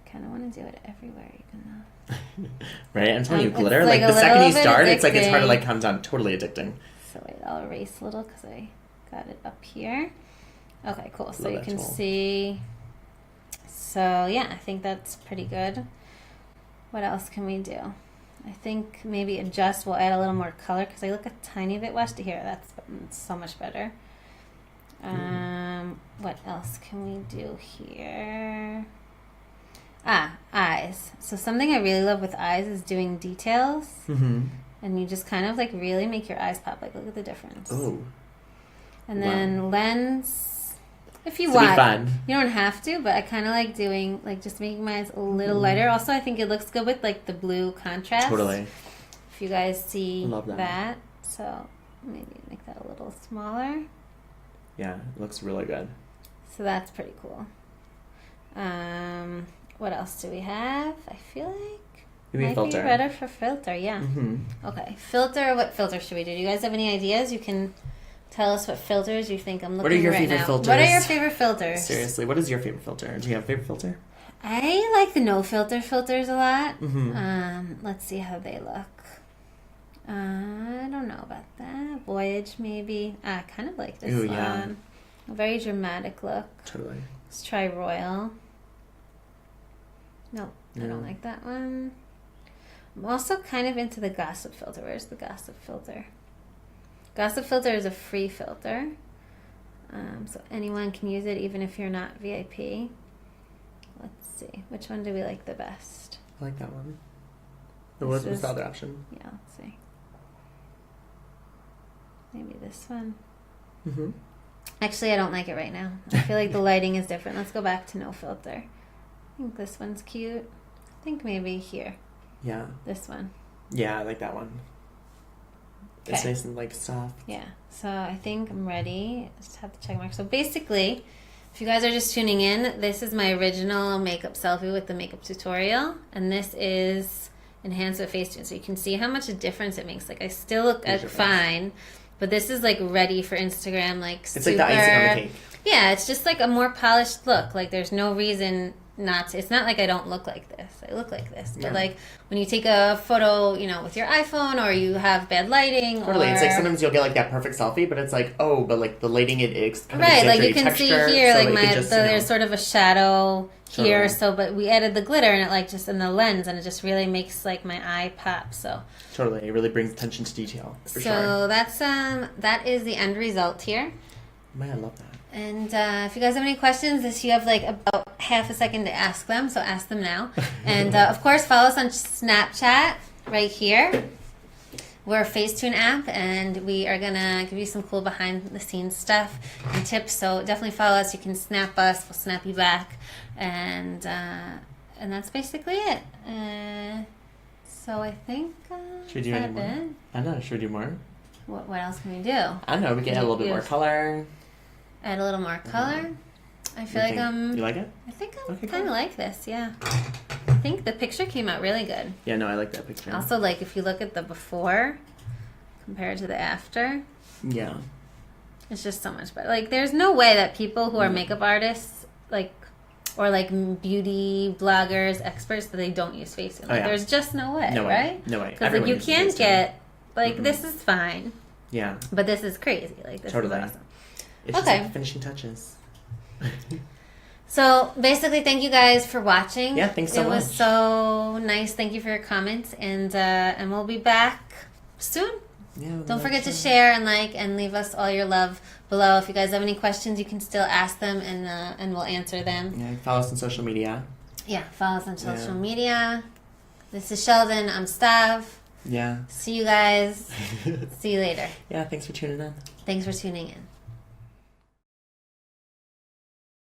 Speaker 1: Kind of want to do it everywhere, even though.
Speaker 2: Right? I'm telling you,
Speaker 1: It's
Speaker 2: glitter,
Speaker 1: like
Speaker 2: like
Speaker 1: a
Speaker 2: the second
Speaker 1: little
Speaker 2: you
Speaker 1: bit
Speaker 2: start, it's hard to
Speaker 1: addicting.
Speaker 2: like calm down. Totally addicting.
Speaker 1: So wait, I'll erase a little because I got it up here. Okay, cool. So
Speaker 2: Love
Speaker 1: you
Speaker 2: that
Speaker 1: can
Speaker 2: tool.
Speaker 1: see. So yeah, I think that's pretty good. What else can we do? I think maybe adjust. We'll add a little more color because I look a tiny bit washed here. That's so much better. What else can we do here? Eyes. So something I really love with eyes is doing details.
Speaker 2: Mm-hmm.
Speaker 1: And you just kind of like really make your eyes pop. Like, look at the difference.
Speaker 2: Oh.
Speaker 1: And
Speaker 2: Wow.
Speaker 1: then lens, if you
Speaker 2: To be
Speaker 1: want.
Speaker 2: fun.
Speaker 1: You don't have to, but I kind of like doing, like, just making my eyes a little lighter. Also, I think it looks good with, like, the blue contrast.
Speaker 2: Totally.
Speaker 1: If you guys see
Speaker 2: Love that.
Speaker 1: So maybe make that a little smaller.
Speaker 2: Yeah, it looks really good.
Speaker 1: So that's pretty cool. What else do we have? I feel like
Speaker 2: Maybe a
Speaker 1: might
Speaker 2: filter.
Speaker 1: be better for filter, yeah.
Speaker 2: Mm-hmm.
Speaker 1: Okay, filter. What filter should we do? Do you guys have any ideas? You can tell us what filters you think I'm looking
Speaker 2: What are your
Speaker 1: right
Speaker 2: favorite
Speaker 1: now.
Speaker 2: filters?
Speaker 1: What are your favorite filters?
Speaker 2: Seriously, what is your favorite filter? Do you have a favorite filter?
Speaker 1: I like the no filter filters a lot.
Speaker 2: Mm-hmm.
Speaker 1: Let's see how they look. I don't know about that. Voyage, maybe. I kind of like this
Speaker 2: Ooh,
Speaker 1: one.
Speaker 2: yeah.
Speaker 1: A very dramatic look.
Speaker 2: Totally.
Speaker 1: Let's try Royal. No, I
Speaker 2: Yeah.
Speaker 1: don't like that one. I'm also kind of into the Gossip filter. Where's the Gossip filter? Gossip filter is a free filter. So anyone can use it, even if you're not VIP. Let's see. Which one do we like the best?
Speaker 2: I like that one.
Speaker 1: This
Speaker 2: What's
Speaker 1: is-
Speaker 2: the other option?
Speaker 1: Yeah, let's see. Maybe this one.
Speaker 2: Mm-hmm.
Speaker 1: Actually, I don't like it right now. I feel like the lighting is different. Let's go back to no filter. I think this one's cute. I think maybe here.
Speaker 2: Yeah.
Speaker 1: This one.
Speaker 2: Yeah, I like that one. It's
Speaker 1: Okay.
Speaker 2: nice and like soft.
Speaker 1: Yeah. So I think I'm ready. I just have to check mark. So basically, if you guys are just tuning in, this is my original makeup selfie with the makeup tutorial. And this is enhanced with Facetune. So you can see how much a difference it makes. Like, I still look
Speaker 2: Here's your face.
Speaker 1: fine. But this is like ready for Instagram, like
Speaker 2: It's like the icing on the cake.
Speaker 1: Yeah, it's just like a more polished look. Like, there's no reason not to. It's not like I don't look like this. I look like this.
Speaker 2: Yeah.
Speaker 1: But like when you take a photo, you know, with your iPhone, or you have bad lighting,
Speaker 2: Totally.
Speaker 1: or
Speaker 2: It's like sometimes you'll get like that perfect selfie, but it's like, oh, but like the lighting it's kind of
Speaker 1: right, like you
Speaker 2: exaggerated
Speaker 1: can
Speaker 2: texture,
Speaker 1: see here,
Speaker 2: so,
Speaker 1: like
Speaker 2: it
Speaker 1: my
Speaker 2: just,
Speaker 1: there's sort of a shadow here.
Speaker 2: Totally.
Speaker 1: So, but we added the glitter and it like just in the lens, and it just really makes like my eye pop. So,
Speaker 2: Totally. It really brings attention to detail. For
Speaker 1: so
Speaker 2: sure.
Speaker 1: that's that is the end result here.
Speaker 2: Man, I love that.
Speaker 1: And if you guys have any questions, you have like about half a second to ask them, so ask them now. And of course, follow us on Snapchat right here. We're a Facetune app, and we are gonna give you some cool behind-the-scenes stuff and tips. So definitely follow us. You can snap us; we'll snap you back, and that's basically it. So I think
Speaker 2: Should we do any more?
Speaker 1: it?
Speaker 2: I don't know. Should we do more?
Speaker 1: What else can we do?
Speaker 2: I don't know. We can add a little bit more color.
Speaker 1: Add a little more color. I feel like
Speaker 2: You like it?
Speaker 1: I think I
Speaker 2: Okay,
Speaker 1: kind of
Speaker 2: cool.
Speaker 1: like this. Yeah. I think the picture came out really good.
Speaker 2: Yeah, no, I like that picture.
Speaker 1: Also, like if you look at the before compared to the after,
Speaker 2: Yeah.
Speaker 1: it's just so much better. Like there's no way that people who are makeup artists, like or like beauty bloggers, experts, that they don't use Facetune. Like, there's just no way,
Speaker 2: No way.
Speaker 1: right?
Speaker 2: No way.
Speaker 1: Because like you can't get like this is fine,
Speaker 2: Yeah.
Speaker 1: but this is crazy. Like this
Speaker 2: Totally.
Speaker 1: is awesome.
Speaker 2: It's just
Speaker 1: Okay.
Speaker 2: like finishing touches.
Speaker 1: So basically, thank you guys for watching.
Speaker 2: Yeah, thanks so
Speaker 1: It was
Speaker 2: much.
Speaker 1: so nice. Thank you for your comments, and we'll be back soon.
Speaker 2: Yeah.
Speaker 1: Don't forget to share and like and leave us all your love below. If you guys have any questions, you can still ask them, and we'll answer them.
Speaker 2: Yeah, follow us on social media.
Speaker 1: Yeah, follow us on social media. This is Sheldon. I'm Stav.
Speaker 2: Yeah.
Speaker 1: See you guys. See you later.
Speaker 2: Yeah, thanks for tuning in.
Speaker 1: Thanks for tuning in.